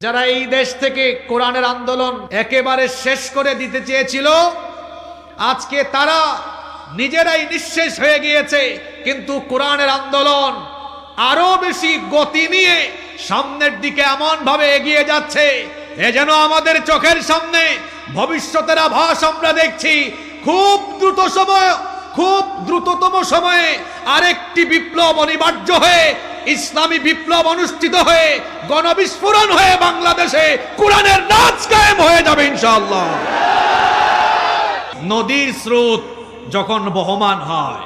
যারা এই দেশ থেকে কোরআনের আন্দোলন একেবারে শেষ করে দিতে চেয়েছিল, আজকে তারা নিজেরাই নিঃশেষ হয়ে গিয়েছে। কিন্তু কোরআনের আন্দোলন আরো বেশি গতি নিয়ে সামনের দিকে এমন ভাবে এগিয়ে যাচ্ছে, এ যেন আমাদের চোখের সামনে ভবিষ্যতের আভাস আমরা দেখছি। খুব দ্রুততম সময়ে আরেকটি বিপ্লব অনিবার্য হয়ে, ইসলামী বিপ্লব অনুষ্ঠিত হয়ে, গণবিস্ফোরণ হয়ে বাংলাদেশে কোরআনের রাজ কায়েম হয়ে যাবে ইনশাআল্লাহ। নদীর স্রোত যখন বহমান হয়,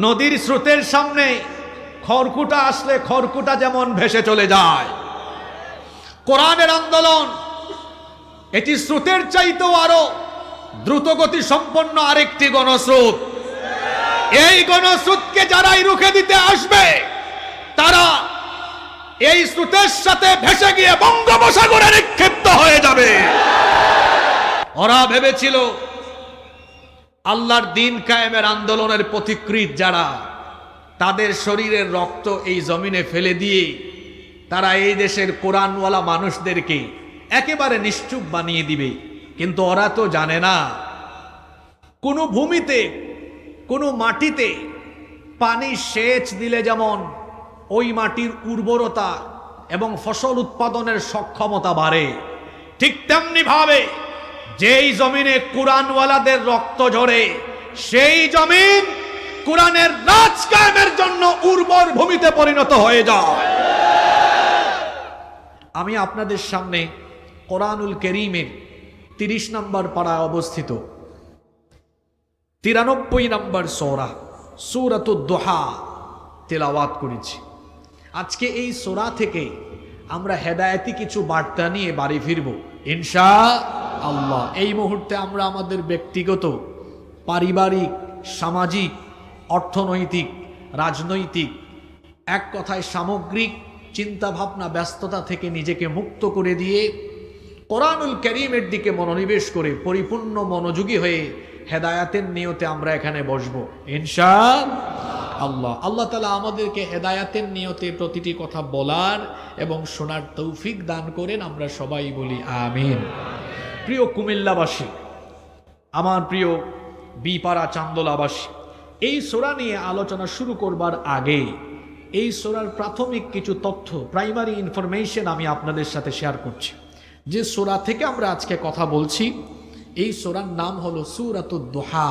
নদীর স্রোতের সামনে খড়কুটা আসলে খড়কুটা যেমন ভেসে চলে যায়, কোরআনের আন্দোলন এটি স্রোতের চাইতেও আরো দ্রুতগতি সম্পন্ন আরেকটি গণস্রোত। এই গণস্রোতকে যারাই রুখে দিতে আসবে, তারা এই স্রোতের সাথে ভেসে গিয়ে বঙ্গোপসাগরে নিক্ষিপ্ত হয়ে যাবে। ওরা ভেবেছিল আল্লাহর দ্বীন কায়েমের আন্দোলনের পথিকৃৎ যারা, তাদের শরীরের রক্ত এই জমিনে ফেলে দিয়ে তারা এই দেশের কোরআনওয়ালা মানুষদেরকে একেবারে নিশ্চুপ বানিয়ে দিবে। কিন্তু ওরা তো জানে না, কোনো ভূমিতে, কোনো মাটিতে পানি সেচ দিলে যেমন ওই মাটির উর্বরতা এবং ফসল উৎপাদনের সক্ষমতা বাড়ে, ঠিক তেমনি ভাবে যেই জমিনে কোরআনওয়ালাদের রক্ত ঝরে, সেই জমিন কোরআনের রাজ কায়েমের জন্য উর্বর ভূমিতে পরিণত হয়ে যায়। আমি আপনাদের সামনে কোরআনুল কারীমের 30 নম্বর পারায় অবস্থিত 93 নম্বর সূরা সূরাতুদ দুহা তেলাওয়াত করেছি। আজকে এই সূরা থেকে আমরা হেদায়েতি কিছু বার্তা নিয়ে বাড়ি ফিরব ইনশাআল্লাহ। এই মুহূর্তে আমরা আমাদের ব্যক্তিগত, পারিবারিক, সামাজিক, অর্থনৈতিক, রাজনৈতিক, এক কথায় সামগ্রিক চিন্তা ভাবনা ব্যস্ততা থেকে নিজেকে মুক্ত করে দিয়ে কোরআনুল কারীমের দিকে মনোনিবেশ করে পরিপূর্ণ মনোযোগী হয়ে হেদায়াতের নিয়তে আমরা এখানে বসবো ইনশাআল্লাহ। আল্লাহ তাআলা আমাদেরকে হেদায়াতের নিয়তে প্রতিটি কথা বলার এবং শোনার তৌফিক দান করেন, আমরা সবাই বলি আমিন। প্রিয় কুমিল্লাবাসী, আমার প্রিয় বিপাড়া চান্দোলাবাসী, এই সূরা নিয়ে আলোচনা শুরু করবার আগে এই সূরার প্রাথমিক কিছু তথ্য, প্রাইমারি ইনফরমেশন আমি আপনাদের সাথে শেয়ার করছি। যে সূরা থেকে আমরা আজকে কথা বলছি, এই সূরার নাম হলো সূরাতুদ দুহা।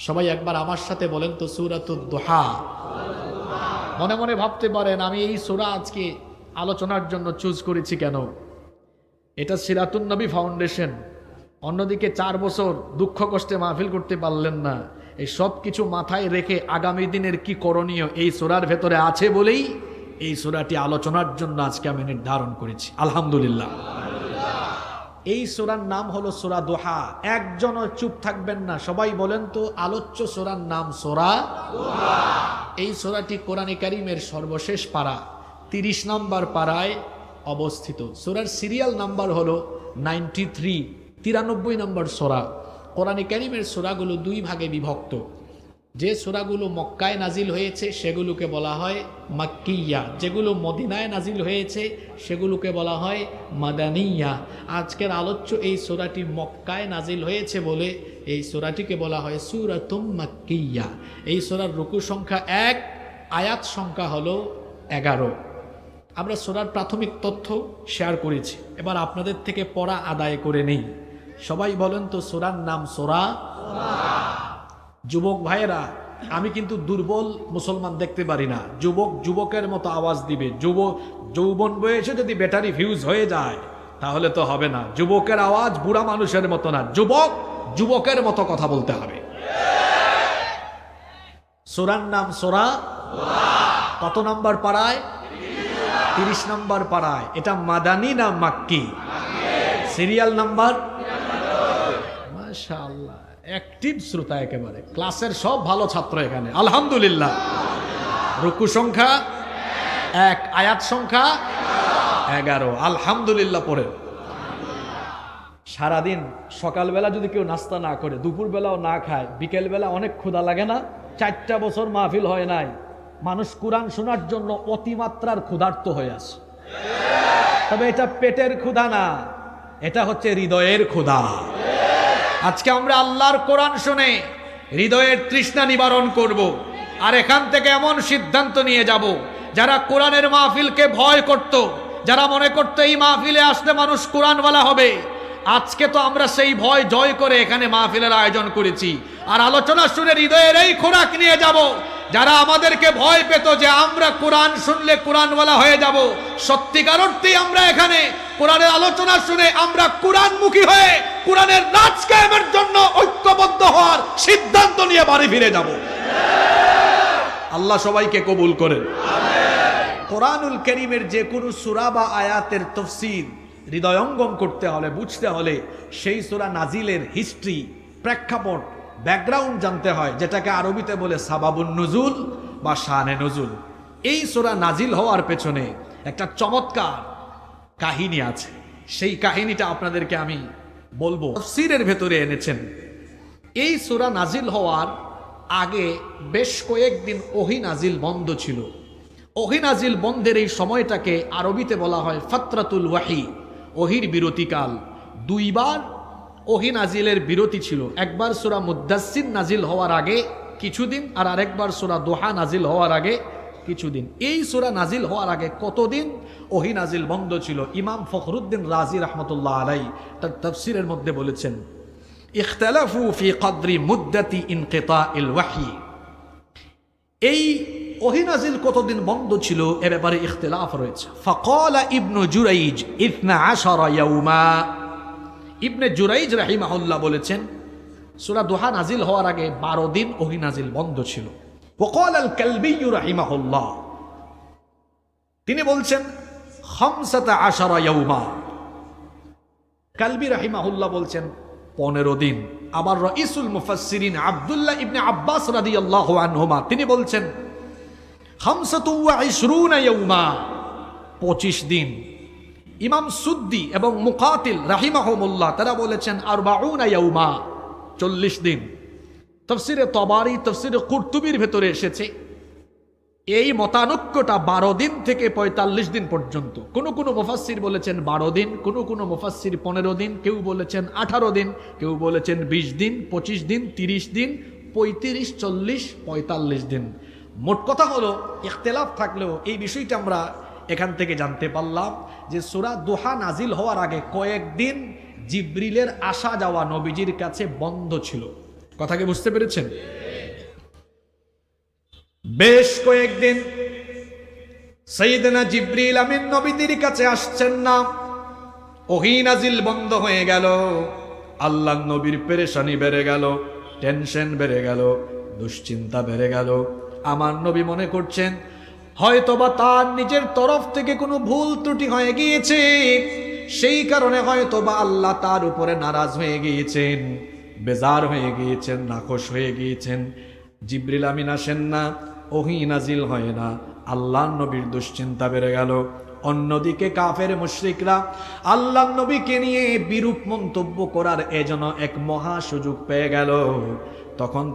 সবাই একবার আমার সাথে বলেন তো, সূরাতুদ দুহা। মনে মনে ভাবতে পারেন আমি এই সূরা আজকে আলোচনার জন্য চুজ করেছি কেন। এটা সিরাতুন নবী ফাউন্ডেশন, অন্যদিকে 4 বছর দুঃখ কষ্টে মাহফিল করতে পারলেন না, এই সব কিছু মাথায় রেখে আগামী দিনের কি করণীয় এই সূরার ভেতরে আছে বলেই এই সূরাটি আলোচনার জন্য আজকে আমি নির্ধারণ করেছি। আলহামদুলিল্লাহ। এই সূরার নাম হলো সূরা দুহা। একজনও চুপ থাকবেন না, সবাই বলেন তো আলোচ্য সূরার নাম সূরা দুহা। এই সূরাটি কোরআনে কারীমের সর্বশেষ পারা 30 নম্বর পারায় অবস্থিত। সূরার সিরিয়াল নাম্বার হলো 93 নম্বর সূরা। কোরআনে কারীমের সূরাগুলো 2 ভাগে বিভক্ত। যে সূরাগুলো মক্কায় নাজিল হয়েছে সেগুলোকে বলা হয় মাক্কিয়া, যেগুলো মদিনায় নাজিল হয়েছে সেগুলোকে বলা হয় মাদানিয়া। আজকের আলোচ্য এই সূরাটি মক্কায় নাজিল হয়েছে বলে এই সূরাটিকে বলা হয় সূরাতুম মাক্কিয়া। এই সূরার রুকু সংখ্যা 1, আয়াত সংখ্যা হলো 11। আমরা সূরার প্রাথমিক তথ্য শেয়ার করেছি, এবার আপনাদের থেকে পড়া আদায় করে নেই। সবাই বলেন তো সূরার নাম সূরা। যুবক ভাইয়েরা, আমি কিন্তু দুর্বল মুসলমান দেখতে পারি না। যুবক যুবকের মতো আওয়াজ দিবে। যৌবন বয়সে যদি ব্যাটারি ফিউজ হয়ে যায় তাহলে তো হবে না। যুবকের আওয়াজ বুড়া মানুষের মতো না, যুবক যুবকের মতো কথা বলতে হবে। সূরার নাম সূরা। কত নম্বর পারায়? 30 নম্বর পারায়। এটা মাদানী না মাক্কি? Serial number. মাশাআল্লাহ, অ্যাক্টিভ শ্রোতা একেবারে, ক্লাসের সব ভালো ছাত্র এখানে, আলহামদুলিল্লাহ। রুকু সংখ্যা 1, আয়াত সংখ্যা 11, আলহামদুলিল্লাহ পড়ে। সারাদিন সকালবেলা যদি কেউ নাস্তা না করে, দুপুরবেলাও না খায়, বিকেলবেলা অনেক ক্ষুধা লাগে না? 4টা বছর মাহফিল হয় নাই, মানুষ কোরআন শোনার জন্য অতিমাত্রার ক্ষুধার্ত হয়ে আছে। তবে এটা পেটের ক্ষুধা না, এটা হচ্ছে হৃদয়ের ক্ষুধা। আজকে আমরা আল্লাহর কোরআন শুনে হৃদয়ের তৃষ্ণা নিবারণ করব, আর এখান থেকে এমন সিদ্ধান্ত নিয়ে যাব, যারা কোরআনের মাহফিলকে ভয় করত, যারা মনে করত এই মাহফিলে আসলে মানুষ কোরআনওয়ালা হবে, আজকে তো আমরা সেই ভয় জয় করে এখানে মাহফিলের আয়োজন করেছি, আর আলোচনা শুনে হৃদয়ের এই খোরাক নিয়ে যাব। যারা আমাদেরকে ভয় পেত যে আমরা কোরআন শুনলে কোরআনওয়ালা হয়ে যাব, সত্যিকার অর্থেই আমরা এখানে কোরআনের আলোচনা শুনে আমরা কোরআনমুখী হয়ে কোরআনের রাজ কায়েমের জন্য ঐক্যবদ্ধ হওয়ার সিদ্ধান্ত নিয়ে বাড়ি ফিরে যাব। আল্লাহ সবাইকে কবুল করেন। কোরআনুল কারীমের যে কোনো সূরা বা আয়াতের তাফসীর হৃদয়ঙ্গম করতে হলে, বুঝতে হলে সেই সূরা নাজিলের হিস্ট্রি, প্রেক্ষাপট, ব্যাকগ্রাউন্ড জানতে হয়, যেটাকে আরবিতে বলে সাবাবুন নুজুল বা শানে নুজুল। এই সূরা নাজিল হওয়ার পেছনে একটা চমৎকার কাহিনী আছে, সেই কাহিনীটা আপনাদেরকে আমি বলবো। তাফসীরের ভেতরে এনেছেন, এই সূরা নাজিল হওয়ার আগে বেশ কয়েকদিন ওহী নাজিল বন্ধ ছিল। ওহী নাজিল বন্ধের এই সময়টাকে আরবিতে বলা হয় ফাতরাতুল ওয়াহি, ওহির বিরতিকাল। দুইবার ওহী নাজিলের বিরতি ছিল, একবার সূরা মুদ্দাসসির নাজিল হওয়ার আগে কিছুদিন, আর আরেকবার সূরা দোহা নাজিল হওয়ার আগে কিছুদিন। এই সূরা নাজিল হওয়ার আগে কতদিন ওহী নাজিল বন্ধ ছিল? ইমাম ফখরুদ্দিন রাজি রাহমাতুল্লাহ আলাইহি তার তাফসীরের মধ্যে বলেছেন, ইখতালাফু ফি কদরি মুদ্দাতি ইনকিতাইল ওয়াহি। এই ওহী নাজিল কতদিন বন্ধ ছিল এ ব্যাপারে ইখতিলাফ রয়েছে। ফাকালা ইবনু জুরাইজ 12 ইয়াউমা। ইবনে জুরাইজ রাহিমাহুল্লাহ বলেছেন সূরা দোহা নাজিল হওয়ার আগে 12 দিন ওহী নাজিল বন্ধ ছিল। ওয়াকাল আল কালবি রাহিমাহুল্লাহ, তিনি বলছেন 15 ইয়াউমা। কালবি রাহিমাহুল্লাহ বলছেন 15 দিন। আবার রাইসুল মুফাসসিরিন আব্দুল্লাহ ইবনে আব্বাস রাদিয়াল্লাহু আনহুমা তিনি বলছেন 25 ইয়াউমা, 25 দিন। ইমাম সুদ্দি এবং মুকাতিল রাহিমাহুমুল্লাহ তারা বলেছেন 40 ইয়াউমা, 40 দিন। তাফসীরে তবারি, তাফসীরে কুরতুবির ভেতরে এসেছে এই মতানৈক্যটা 12 দিন থেকে 45 দিন পর্যন্ত। কোন মুফাসসির বলেছেন 12 দিন, কোন মুফাসসির 15 দিন, কেউ বলেছেন 18 দিন, কেউ বলেছেন 20 দিন, 25 দিন, 30 দিন, 35, 40, 45 দিন। মোট কথা হলো ইখতিলাফ থাকলেও এই বিষয়টা আমরা এখান থেকে জানতে পারলাম যে সূরা দোহা নাজিল হওয়ার আগে কয়েকদিন জিবরিলের আসা যাওয়া নবীজির কাছে বন্ধ ছিল। কথা কি বুঝতে পেরেছেন? বেশ কয়েকদিন সাইয়েদনা জিবরিল আমিন নবীদের কাছে আসছেন না, ওহী নাজিল বন্ধ হয়ে গেল। আল্লাহর নবীর পেরেশানি বেড়ে গেল, টেনশন বেড়ে গেল, দুশ্চিন্তা বেড়ে গেল। আমার নবী মনে করছেন হয়তোবা তার নিজের তরফ থেকে কোনো ভুল ত্রুটি হয়ে গিয়েছে, সেই কারণে হয়তোবা আল্লাহ তার উপরে নারাজ হয়ে গিয়েছেন, বেজার হয়ে গিয়েছেন, নাখোশ হয়ে গিয়েছেন। জিবরিল আমিন আসেন না, ওহী নাজিল হয় না, আল্লাহর নবীর দুশ্চিন্তা বেড়ে গেল। অন্যদিকে কাফের মুশরিকরা আল্লাহর নবীকে নিয়ে বিরূপ মন্তব্য করার এজন্য এক মহা সুযোগ পেয়ে গেল। তখন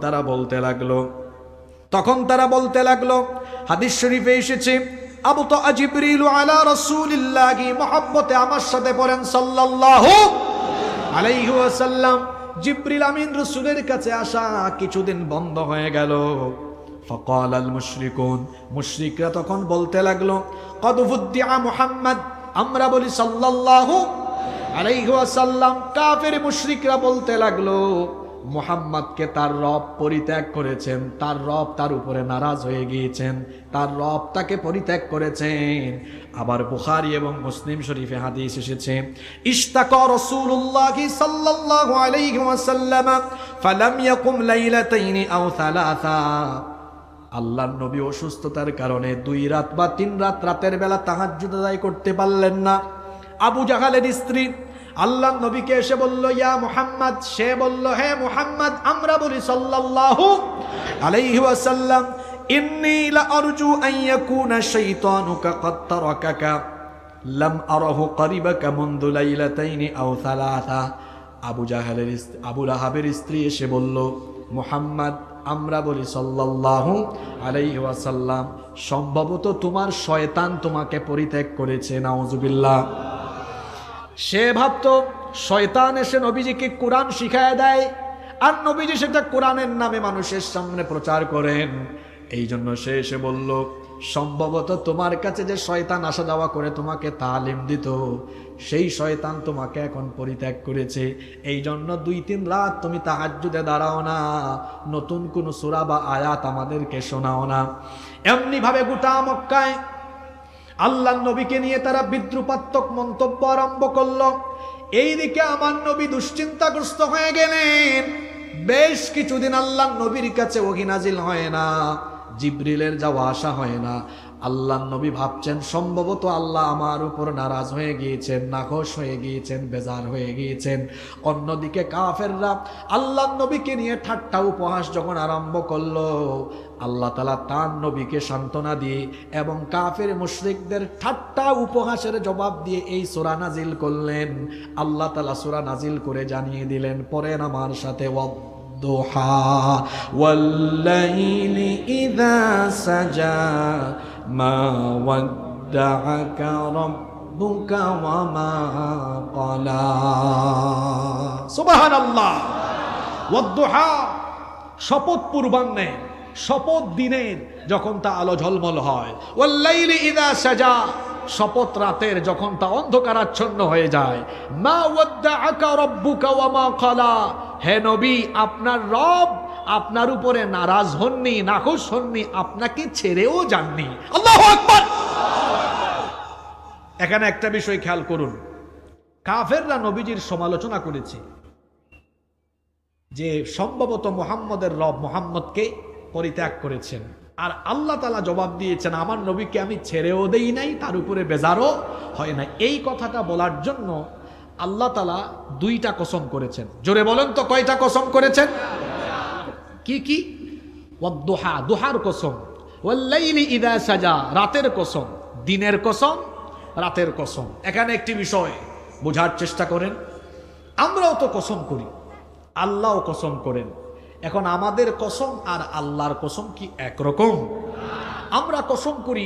তারা বলতে লাগলো, হাদিস শরীফে এসেছে, আবতা জিবরিল আলা রাসূলিল্লাহি, মুহাব্বতে আমার সাথে পড়েন সাল্লাল্লাহু আলাইহি ওয়াসাল্লাম। জিবরিল আমিন রাসূলের কাছে আসা কিছুদিন বন্ধ হয়ে গেল। ফাকাল আল মুশরিকুন, মুশরিকরা তখন বলতে লাগলো, কদ ফুদ্দিআ মুহাম্মদ, আমরা বলি সাল্লাল্লাহু আলাইহি ওয়াসাল্লাম। কাফের মুশরিকরা বলতে লাগলো মুহাম্মদকে তার রব পরিত্যাগ করেছেন, তার রব তার উপরে নারাজ হয়ে গিয়েছেন, তার রব তাকে পরিত্যাগ করেছেন। আবার বুখারী এবং মুসলিম শরীফে হাদিস এসেছে, ইশতাকা রাসূলুল্লাহি সাল্লাল্লাহু আলাইহি ওয়াসাল্লাম ফালাম ইয়াকুম লাইলাতাইনি আও সালাসা। আল্লাহর নবী অসুস্থতার কারণে 2 রাত বা 3 রাত রাতের বেলা তাহাজ্জুদ আদায় করতে পারলেন না। আবু জাহালের স্ত্রী আল্লাহর নবীকে এসে বলল, ইয়া মুহাম্মদ, সে বলল, হে মুহাম্মদ, আমরা বলি সাল্লাল্লাহু আলাইহি ওয়াসাল্লাম, ইন্নী লা আরজু আন ইয়াকুনা শাইতানুকা কদ তারাকাকা লাম আরাহু করিবাকা মুনযু লাইলাতাইনি আও সালাসা। আবু লাহাবের স্ত্রী এসে বলল, মুহাম্মদ, আমরা বলি সাল্লাল্লাহু আলাইহি ওয়াসাল্লাম, সম্ভবত তোমার শয়তান তোমাকে পরিত্যাগ করেছে, নাউজুবিল্লাহ। সে ভাবতো শয়তান এসে নবীজিকে কোরআন শিখায় দেয়, আর নবীজি সেটা কোরআনের নামে মানুষের সামনে প্রচার করেন। এই জন্য সে এসে বলল, সম্ভবত তোমার কাছে যে শয়তান আসা যাওয়া করে তোমাকে তালিম দিত, সেই শয়তান তোমাকে এখন পরিত্যাগ করেছে। এই জন্য 2-3 রাত তুমি তাহাজ্জুদে দাঁড়াও না, নতুন কোন সূরা বা আয়াত আমাদেরকে শোনাও না। এমনি ভাবে গোটা মক্কায় আল্লাহর নবীকে নিয়ে তারা বিদ্রুপাত্মক মন্তব্য আরম্ভ করলো। এইদিকে আমার নবী দুশ্চিন্তাগ্রস্ত হয়ে গেলেন। বেশ কিছুদিন আল্লাহর নবীর কাছে ওহী নাজিল হয় না, জিবরিলের যাওয়া আসা হয় না। আল্লাহর নবী ভাবছেন সম্ভবত আল্লাহ আমার উপর নারাজ হয়ে গিয়েছেন, নাখোশ হয়ে গিয়েছেন, বেজার হয়ে গিয়েছেন। অন্যদিকে কাফেররা আল্লাহর নবীকে নিয়ে ঠাট্টা উপহাস যখন আরম্ভ করলো, আল্লাহ তাআলা তার নবীকে সান্ত্বনা দিয়ে এবং কাফের মুশরিকদের ঠাট্টা উপহাসের জবাব দিয়ে এই সূরা নাজিল করলেন। আল্লাহ তাআলা সূরা নাজিল করে জানিয়ে দিলেন, পড়েন আমার সাথে, والضحى والليل إذا سجى ما ودعك ربك وما قلى سبحان الله والضحى শপথ পূর্বাহ্নে, শপথ দিনের যখন তা আলো ঝলমল হয়, ওয়াল্লাইলি ইযা সাজা শপথ রাতের যখন তা অন্ধকারাচ্ছন্ন হয়ে যায়, মা ওয়াদ্দাআকা রাব্বুকা ওয়া মা ক্বালা, হে নবী আপনার রব আপনার উপরে নারাজ হননি, নাখোশ হননি, আপনাকে ছেড়েও যাননি। আল্লাহু আকবার। এখানে একটা বিষয় খেয়াল করুন, কাফেররা নবীজির সমালোচনা করেছে যে সম্ভবত মুহাম্মদের রব মুহাম্মদকে পরিত্যাগ করেছেন, আর আল্লাহ তাআলা জবাব দিয়েছেন আমার নবীকে আমি ছেড়েও দেই নাই, তার উপরে বেজারও হয় না। এই কথাটা বলার জন্য আল্লাহ তাআলা 2টা কসম করেছেন। জোরে বলেন তো কয়টা কসম করেছেন? কি কি? ওয়াদ-দুহা, দুহার কসম, ওয়াল-লাইলি ইযা সাজা রাতের কসম, দিনের কসম, রাতের কসম। এখানে একটি বিষয় বোঝার চেষ্টা করেন, আমরাও তো কসম করি, আল্লাহও কসম করেন। এখন আমাদের কসম আর আল্লাহর কসম কি একরকম? আমরা কসম করি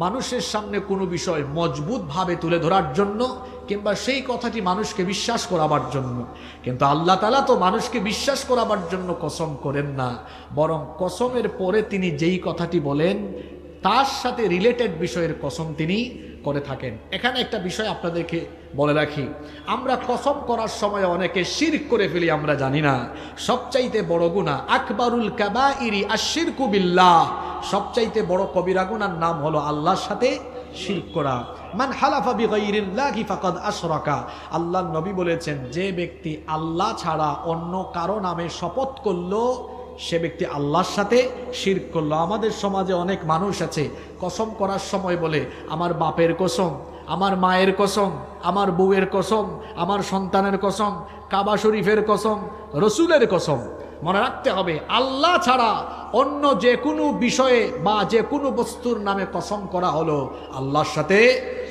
মানুষের সামনে কোনো বিষয় মজবুত ভাবে তুলে ধরার জন্য, কিংবা সেই কথাটি মানুষকে বিশ্বাস করাবার জন্য। কিন্তু আল্লাহ তাআলা তো মানুষকে বিশ্বাস করাবার জন্য কসম করেন না, বরং কসমের পরে তিনি যেই কথাটি বলেন তার সাথে রিলেটেড বিষয়ের কসম তিনি করে থাকেন। এখানে একটা বিষয় আপনাদেরকে বলে রাখি, আমরা কসম করার সময় অনেকে শিরক করে ফেলি, আমরা জানি না। সবচাইতে বড় গুনাহ আকবারুল কাবাইরি আশ-শিরকু বিল্লাহ, সবচাইতে বড় কবিরা গুনার নাম হলো আল্লাহর সাথে শিরক করা। মান হালাফা বিগাইরিল্লাহি ফাকাদ আশরাকা, আল্লাহর নবী বলেছেন যে ব্যক্তি আল্লাহ ছাড়া অন্য কারো নামে শপথ করলো সে ব্যক্তি আল্লাহর সাথে শিরক করলো। আমাদের সমাজে অনেক মানুষ আছে কসম করার সময় বলে আমার বাপের কসম, আমার মায়ের কসম, আমার বউয়ের কসম, আমার সন্তানের কসম, কাবা শরীফের কসম, রসুলের কসম। মনে রাখতে হবে আল্লাহ ছাড়া অন্য যে কোনো বিষয়ে বা যে কোনো বস্তুর নামে কসম করা হলো আল্লাহর সাথে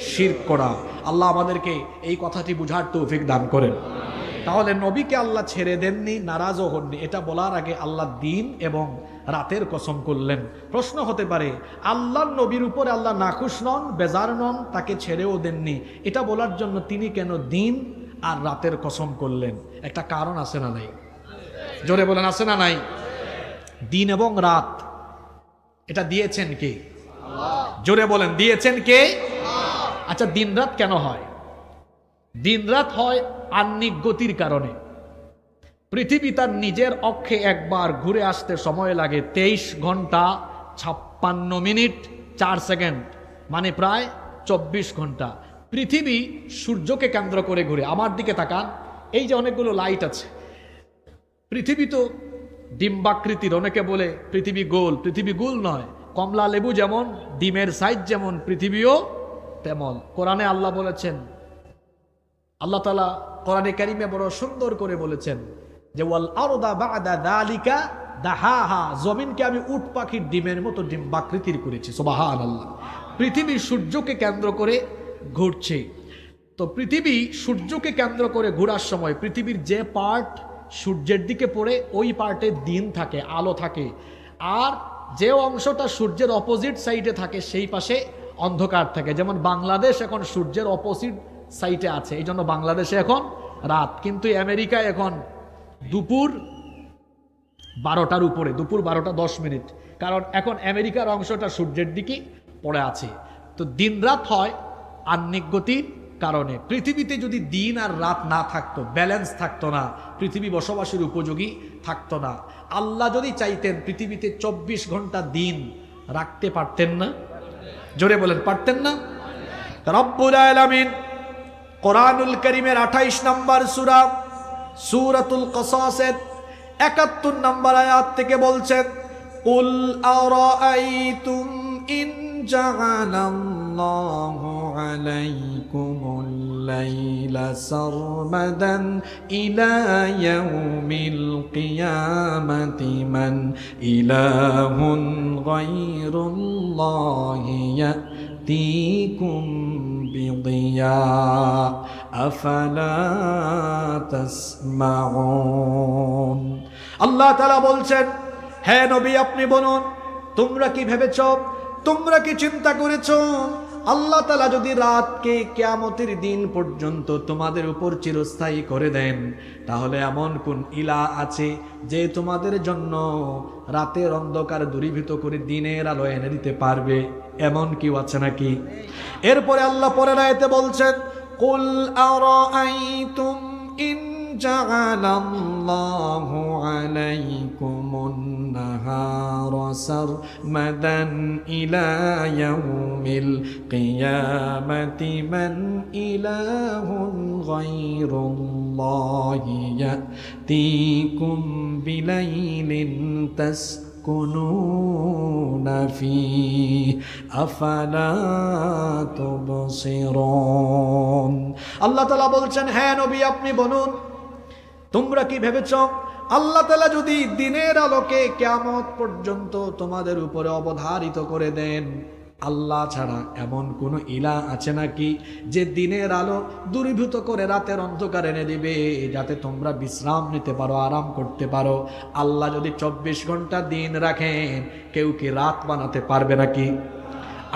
শিরক করা। আল্লাহ আমাদেরকে এই কথাটি বুঝার তৌফিক দান করেন। তাহলে নবীকে আল্লাহ ছেড়ে দেননি, নারাজও হননি, এটা বলার আগে আল্লাহ দিন এবং রাতের কসম করলেন। প্রশ্ন হতে পারে আল্লাহর নবীর উপরে আল্লাহ নাখুশ নন, বেজার নন, তাকে ছেড়েও দেননি, এটা বলার জন্য তিনি কেন দিন আর রাতের কসম করলেন? একটা কারণ আছে না নাই? জোরে বলেন আছে না নাই? দিন এবং রাত এটা দিয়েছেন কে? জোরে বলেন দিয়েছেন কে? আচ্ছা দিন রাত কেন হয়? দিন রাত হয় আহ্নিক গতির কারণে। পৃথিবী তার নিজের অক্ষে একবার ঘুরে আসতে সময় লাগে 23 ঘন্টা 56 মিনিট 4 সেকেন্ড, মানে প্রায় 24 ঘন্টা। পৃথিবী সূর্যকে কেন্দ্র করে ঘুরে। আমার দিকে তাকান, এই যে অনেকগুলো লাইট আছে, পৃথিবী তো ডিম্বাকৃতির। অনেকে বলে পৃথিবী গোল, পৃথিবী গোল নয়। কমলা লেবু যেমন ডিমের সাইজ যেমন পৃথিবীও তেমন। কোরআনে আল্লাহ বলেছেন, আল্লাহ তাআলা কোরআনে কারিমে বড় সুন্দর করে বলেছেন যে ওয়াল আরদা বা'দা যালিকা দাহাহা, জমিনকে আমি উট পাখির ডিমের মতো ডিম্বাকৃতির করেছি। সুবহানাল্লাহ। পৃথিবী সূর্যকে কেন্দ্র করে ঘুরছে। তো পৃথিবী সূর্যকে কেন্দ্র করে ঘোরার সময় পৃথিবীর যে পার্ট সূর্যের দিকে পড়ে ওই পার্টে দিন থাকে, আলো থাকে, আর যে অংশটা সূর্যের অপোজিট সাইডে থাকে সেই পাশে অন্ধকার থাকে। যেমন বাংলাদেশ এখন সূর্যের অপোজিট সাইডে আছে, এই জন্য বাংলাদেশে এখন রাত, কিন্তু আমেরিকায় এখন দুপুর 12টার উপরে, দুপুর 12টা 10 মিনিট, কারণ এখন আমেরিকার অংশটা সূর্যের দিকে পড়ে আছে। তো দিন রাত হয় আহ্নিক গতির কারণে। পৃথিবীতে যদি দিন আর রাত না থাকতো, ব্যালেন্স থাকতো না, পৃথিবী বসবাসের উপযোগী থাকতো না। আল্লাহ যদি চাইতেন পৃথিবীতে 24 ঘন্টা দিন রাখতে পারতেন না? জোরে বলেন, পারতেন না? রব্বুল আলামিন কোরআনুল কারীমের 28 নম্বর সূরা সূরাতুল কসাসের 71 নম্বর আয়াত থেকে বলছেন, কুল আরাআইতুম ইন জাআলাল্লাহু আলাইকুমুল লাইলা সারমাদান ইলা ইয়াউমিল কিয়ামাতি মান ইলাহুন গায়রুল্লাহি ইয়াতিকুম বিদিয়া আফালা তাসমাউন। আল্লাহ তাআলা বলছেন, হে নবী আপনি বলুন, তোমরা কি ভেবেছ, তোমরা কি চিন্তা করেছ, আল্লাহ তাআলা যদি রাতকে কিয়ামতের দিন পর্যন্ত তোমাদের উপর চিরস্থায়ী করে দেন, তাহলে এমন কোন ইলাহ আছে যে তোমাদের জন্য রাতের অন্ধকার দূরীভূত করে দিনের আলো এনে দিতে পারবে? এমন কেউ আছে নাকি? এরপরে আল্লাহ পরের আয়াতে বলছেন, কুল আরাআইতুম ইন জাআলাল্লাহু আলাইকুমুন নাহারা সারমাদান ইলা ইয়াউমিল কিয়ামাতি মান ইলাহুন গায়রুল্লাহি ইয়াতিকুম বিলাইলিন তাসকুনুনা ফীহি আফালা তুবসিরুন। আল্লাহ তাআলা বলছেন, হ্যাঁ নবী আপনি বলুন, তোমরা কি ভেবেছ আল্লাহ তাআলা যদি দিনের আলোকে কিয়ামত পর্যন্ত তোমাদের উপরে অবধারিত করে দেন, আল্লাহ ছাড়া এমন কোন ইলাহ আছে নাকি যে দিনের আলো দূরীভূত করে রাতের অন্ধকার এনে দিবে, যাতে তোমরা বিশ্রাম নিতে পারো, আরাম করতে পারো? আল্লাহ যদি 24 ঘন্টা দিন রাখেন, কেউ কি রাত বানাতে পারবে নাকি?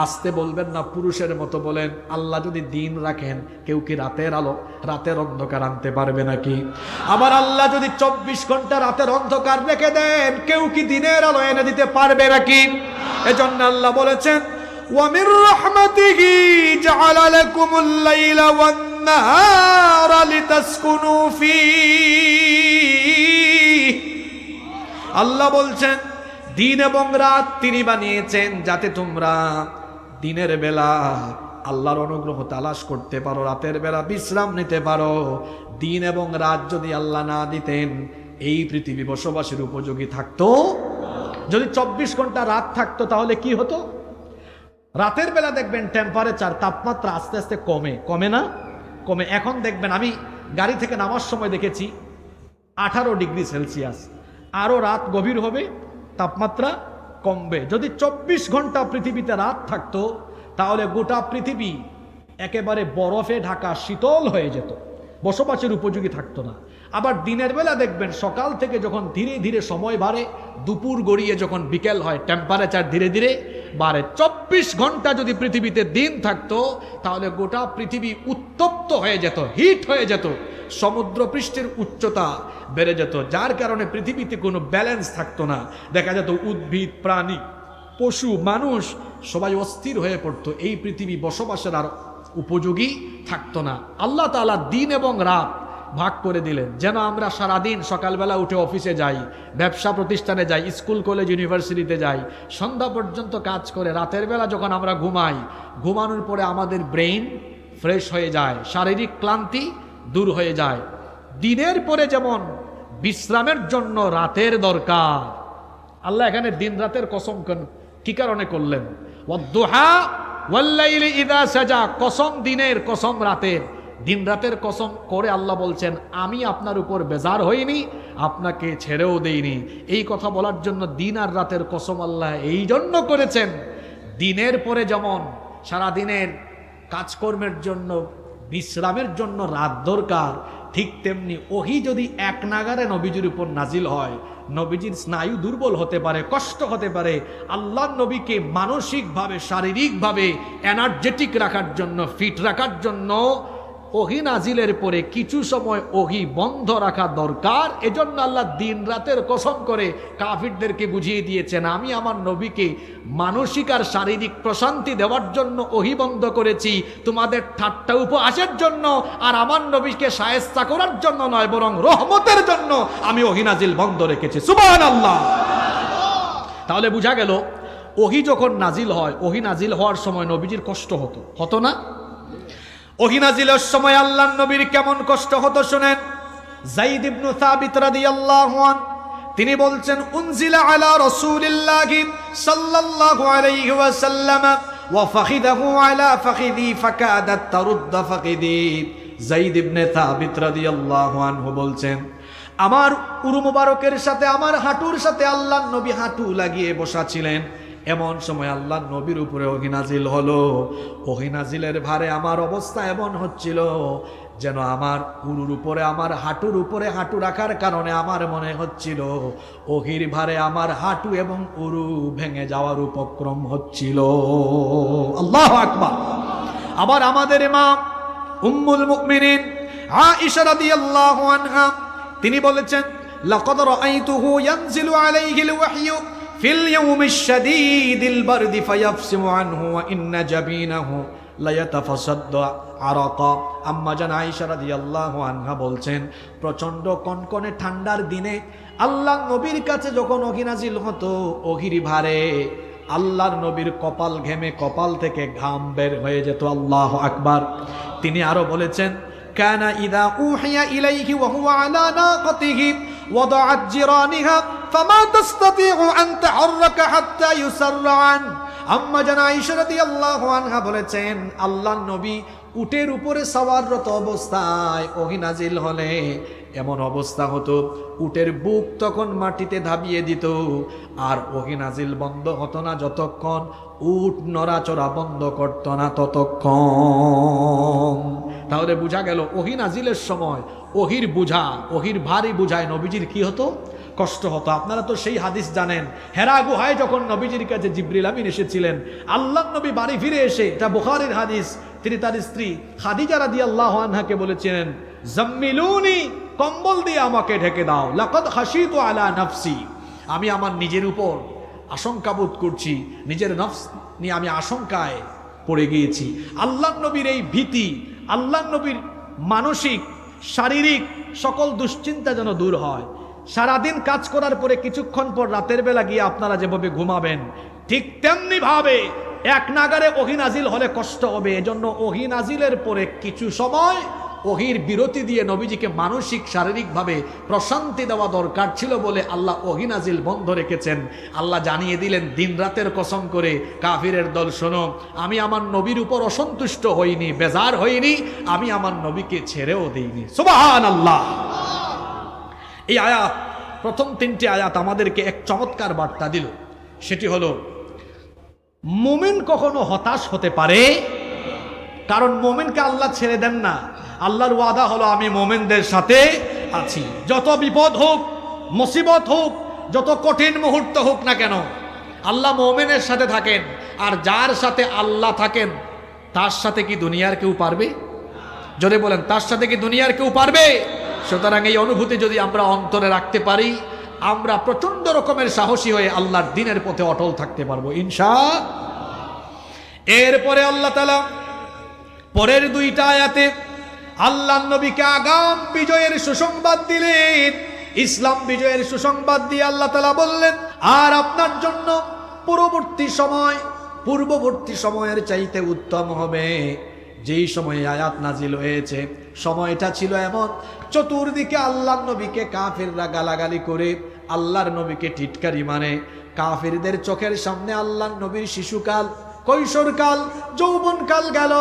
আসতে বলবেন না, পুরুষের মতো বলেন, আল্লাহ যদি দিন রাখেন, কেউ কি রাতের আলো, রাতের অন্ধকার আনতে পারবে নাকি? আবার আল্লাহ যদি 24 ঘন্টা রাতের অন্ধকার রেখে দেন, কেউ কি দিনের আলো এনে দিতে পারবে নাকি? এজন্য আল্লাহ বলেছেন, ওয়া মির রাহমাতিহি জাআলা লাকুমুল লাইলা ওয়ান নাহারা লিতাসকুনু ফীহি। আল্লাহ বলছেন, দিন এবং রাত তিনি বানিয়েছেন যাতে তোমরা দিনের বেলা আল্লাহর অনুগ্রহ তালাশ করতে পারো, রাতের বেলা বিশ্রাম নিতে পারো। দিন এবং রাত যদি আল্লাহ না দিতেন, এই পৃথিবী বসবাসের উপযোগী থাকতো? যদি 24 ঘন্টা রাত থাকতো তাহলে কি হতো? রাতের বেলা দেখবেন টেম্পারেচার, তাপমাত্রা আস্তে আস্তে কমে না? কমে। এখন দেখবেন, আমি গাড়ি থেকে নামার সময় দেখেছি 18 ডিগ্রি সেলসিয়াস। আরো রাত গভীর হবে, তাপমাত্রা কমবে। যদি 24 ঘন্টা পৃথিবীতে রাত থাকতো, তাহলে গোটা পৃথিবী একেবারে বরফে ঢাকা, শীতল হয়ে যেত, বসবাসের উপযোগী থাকতো না। আবার দিনের বেলা দেখবেন সকাল থেকে যখন ধীরে ধীরে সময় বাড়ে, দুপুর গড়িয়ে যখন বিকেল হয়, টেম্পারেচার ধীরে ধীরে বাড়ে। 24 ঘন্টা যদি পৃথিবীতে দিন থাকতো, তাহলে গোটা পৃথিবী উত্তপ্ত হয়ে যেত, হিট হয়ে যেত, সমুদ্র পৃষ্ঠের উচ্চতা বেড়ে যেত, যার কারণে পৃথিবীতে কোনো ব্যালেন্স থাকতো না। দেখা যেত উদ্ভিদ, প্রাণী, পশু, মানুষ সবাই অস্থির হয়ে পড়তো, এই পৃথিবী বসবাসের আর উপযোগী থাকতো না। আল্লাহ তাআলা দিন এবং রাত ভাগ করে দিলেন, যেন আমরা সারাদিন সকালবেলা উঠে অফিসে যাই, ব্যবসা প্রতিষ্ঠানে যাই, স্কুল কলেজ ইউনিভার্সিটিতে যাই, সন্ধ্যা পর্যন্ত কাজ করে রাতের বেলা যখন আমরা ঘুমাই, ঘুমানোর পরে আমাদের ব্রেইন ফ্রেশ হয়ে যায়, শারীরিক ক্লান্তি দূর হয়ে যায়। দিনের পরে যেমন বিশ্রামের জন্য রাতের দরকার, আল্লাহ এখানে দিন রাতের কসম কি কারণে করলেন? ওয়াদ-দুহা ওয়াল-লাইলি ইযা সাজা, কসম দিনের, কসম রাতের। দিন রাতের কসম করে আল্লাহ বলছেন, আমি আপনার উপর বেজার হইনি, আপনাকে ছেড়েও দেইনি। এই কথা বলার জন্য দিন আর রাতের কসম আল্লাহ এই জন্য করেছেন, দিনের পরে যেমন সারা দিনের কাজকর্মের জন্য বিশ্রামের জন্য রাত দরকার, ঠিক তেমনি ওহী যদি এক নাগারে নবীজির উপর নাজিল হয়, নবীজির স্নায়ু দুর্বল হতে পারে, কষ্ট হতে পারে। আল্লাহর নবীকে মানসিকভাবে শারীরিকভাবে এনার্জেটিক রাখার জন্য, ফিট রাখার জন্য ওহী নাজিলের পরে কিছু সময় ওহী বন্ধ রাখা দরকার। এজন্য আল্লাহ দিন রাতের কসম করে কাফিরদেরকে বুঝিয়ে দিয়েছেন, আমি আমার নবীকে মানসিক আর শারীরিক প্রশান্তি দেওয়ার জন্য ওহী বন্ধ করেছি, তোমাদের ঠাট্টা উপহাসের জন্য আর আমার নবীকে শায়েস্তা করার জন্য নয়, বরং রহমতের জন্য আমি ওহী নাজিল বন্ধ রেখেছি। সুবহানাল্লাহ। তাহলে বোঝা গেল ওহী যখন নাজিল হয়, ওহী নাজিল হওয়ার সময় নবীজির কষ্ট হতো না? ওহী নাজিলের সময় আল্লাহর নবীর কেমন কষ্ট হতো শুনেন। যায়েদ ইবনে সাবিত রাদিয়াল্লাহু আনহু তিনি বলছেন, উনজিলা আলা রাসূলিল্লাহি সাল্লাল্লাহু আলাইহি ওয়াসাল্লাম ওয়া ফাখিদাহু আলা ফাখিদি ফাকাদাত তারুদ্দ ফাখিদি। যায়েদ ইবনে সাবিত রাদিয়াল্লাহু আনহু বলছেন, আমার উরু মুবারকের সাথে, আমার হাঁটুর সাথে আল্লাহর নবী হাঁটু লাগিয়ে বসা ছিলেন। এমন সময় আল্লাহর নবীর উপরে ওহী নাজিল হলো। ওহী নাজিলের ভারে আমার অবস্থা এমন হচ্ছিল যেন আমার উরুর উপরে, আমার হাঁটুর উপরে হাঁটু রাখার কারণে আমার মনে হচ্ছিল ওহীর ভারে আমার হাঁটু এবং উরু ভেঙে যাওয়ার উপক্রম হচ্ছিল। আল্লাহু আকবার। আবার আমাদের মা উম্মুল মুমিনিন আয়েশা রাদিয়াল্লাহু আনহা তিনি বলেছেন, লাকাদ রাআইতুহু ইয়ানজিলু আলাইহিল ওয়াহয়ু ফিল ইয়াউমিশ শাদীদিল বারদি ফায়াফসিমু আনহু ওয়া ইন্না জাবিনাহু লায়াতাফাসাদ্দু আরাকা। আম্মা জান আয়েশা রাদিয়াল্লাহু আনহা বলছেন, প্রচন্ড কনকনে ঠান্ডার দিনে আল্লাহর নবীর কাছে যখন ওহী নাজিল হতো, ওহীর ভারে আল্লাহর নবীর কপাল ঘেমে, কপাল থেকে ঘাম বের হয়ে যেত। আল্লাহু আকবার। তিনি আরো বলেছেন, কানা ইযা উহিয়া ইলাইহি ওয়া হুয়া আলা নাকাতিহি ওয়াদাআত জিরানিহা ফামা তাসতাতিউ আন তাহাররাকা হাত্তা ইউসাররা আন। আম্মা জান আয়েশা রাদিয়াল্লাহু আনহা বলেছেন, আল্লাহর নবী উটের উপরে সওয়াররত অবস্থায় ওহী নাজিল হলে এমন অবস্থা হতো, উটের বুক তখন মাটিতে ধাবিয়ে দিত, আর ওহী নাজিল বন্ধ হতো না যতক্ষণ উট নড়াচড়া বন্ধ করত না ততক্ষণ। তাহলে বোঝা গেল ওহী নাজিলের সময় ওহীর বুঝা, ওহীর ভারী বুঝায় নবীজির কি হতো? কষ্ট হতো। আপনারা তো সেই হাদিস জানেন, হেরা গুহায় যখন নবীজির কাছে জিবরিল আমিন এসেছিলেন, আল্লাহর নবী বাড়ি ফিরে এসে, এটা বুখারীর হাদিস, তিনি তার স্ত্রী খাদিজা রাদিয়াল্লাহু আনহাকে বলেছিলেন, জাম্মিলুনি, কম্বল দিয়ে আমাকে ঢেকে দাও, লাকাদ খাশিতু আলা নাফসি, আমি আমার নিজের উপর আশঙ্কা বোধ করছি, নিজের নফস নিয়ে আমি আশঙ্কায় পড়ে গিয়েছি। আল্লাহর নবীর এই ভীতি, আল্লাহর নবীর মানসিক শারীরিক সকল দুশ্চিন্তা যেন দূর হয়। সারাদিন কাজ করার পরে কিছুক্ষণ পর রাতের বেলা গিয়ে আপনারা যেভাবে ঘুমাবেন, ঠিক তেমনি ভাবে এক নাগারে ওহী নাজিল হলে কষ্ট হবে। এজন্য ওহী নাজিলের পরে কিছু সময় ওহীর বিরতি দিয়ে নবীজিকে মানসিক শারীরিকভাবে প্রশান্তি দেওয়া দরকার ছিল বলে আল্লাহ ওহী নাজিল বন্ধ রেখেছেন। আল্লাহ জানিয়ে দিলেন দিন রাতের কসম করে, কাফিরের দল শোনো, আমি আমার নবীর উপর অসন্তুষ্ট হইনি, বেজার হইনি, আমি আমার নবীকে ছেড়েও দেইনি। সুবহানাল্লাহ। এই আয়াত, প্রথম তিনটি আয়াত আমাদেরকে এক চমৎকার বার্তা দিল। সেটি হলো, মুমিন কখনো হতাশ হতে পারে, কারণ মুমিনকে আল্লাহ ছেড়ে দেন না। আল্লাহর ওয়াদা হলো, আমি মুমিনদের সাথে আছি। যত বিপদ হোক, মুসিবত হোক, যত কঠিন মুহূর্ত হোক না কেন, আল্লাহ মুমিনের সাথে থাকেন। আর যার সাথে আল্লাহ থাকেন, তার সাথে কি দুনিয়ার কেউ পারবে? যদি বলেন, তার সাথে কি দুনিয়ার কেউ পারবে? সুতরাং এই অনুভূতি যদি আমরা অন্তরে রাখতে পারি, আমরা প্রচন্ড রকমের সাহসী হয়ে আল্লাহর দ্বীনের পথে অটল থাকতে পারবো ইনশাআল্লাহ। এরপরে আল্লাহ তাআলা পরের দুইটা আয়াতে আল্লাহর নবীকে আগাম বিজয়ের সুসংবাদ দিলেন। ইসলাম বিজয়ের সুসংবাদ দিয়ে আল্লাহ তাআলা বললেন, আর আপনার জন্য পূর্ববর্তী সময়ের চাইতে উত্তম হবে। যেই সময়ে আয়াত নাজিল হয়েছে, সময়টা ছিল এমন, চতুর্দিকে আল্লাহর নবীকে কাফিররা গালাগালি করে, আল্লাহর নবীকে টিটকারি মানে। কাফিরদের চোখের সামনে আল্লাহর নবীর শিশুকাল, কৈশোরকাল, যৌবনকাল গেল,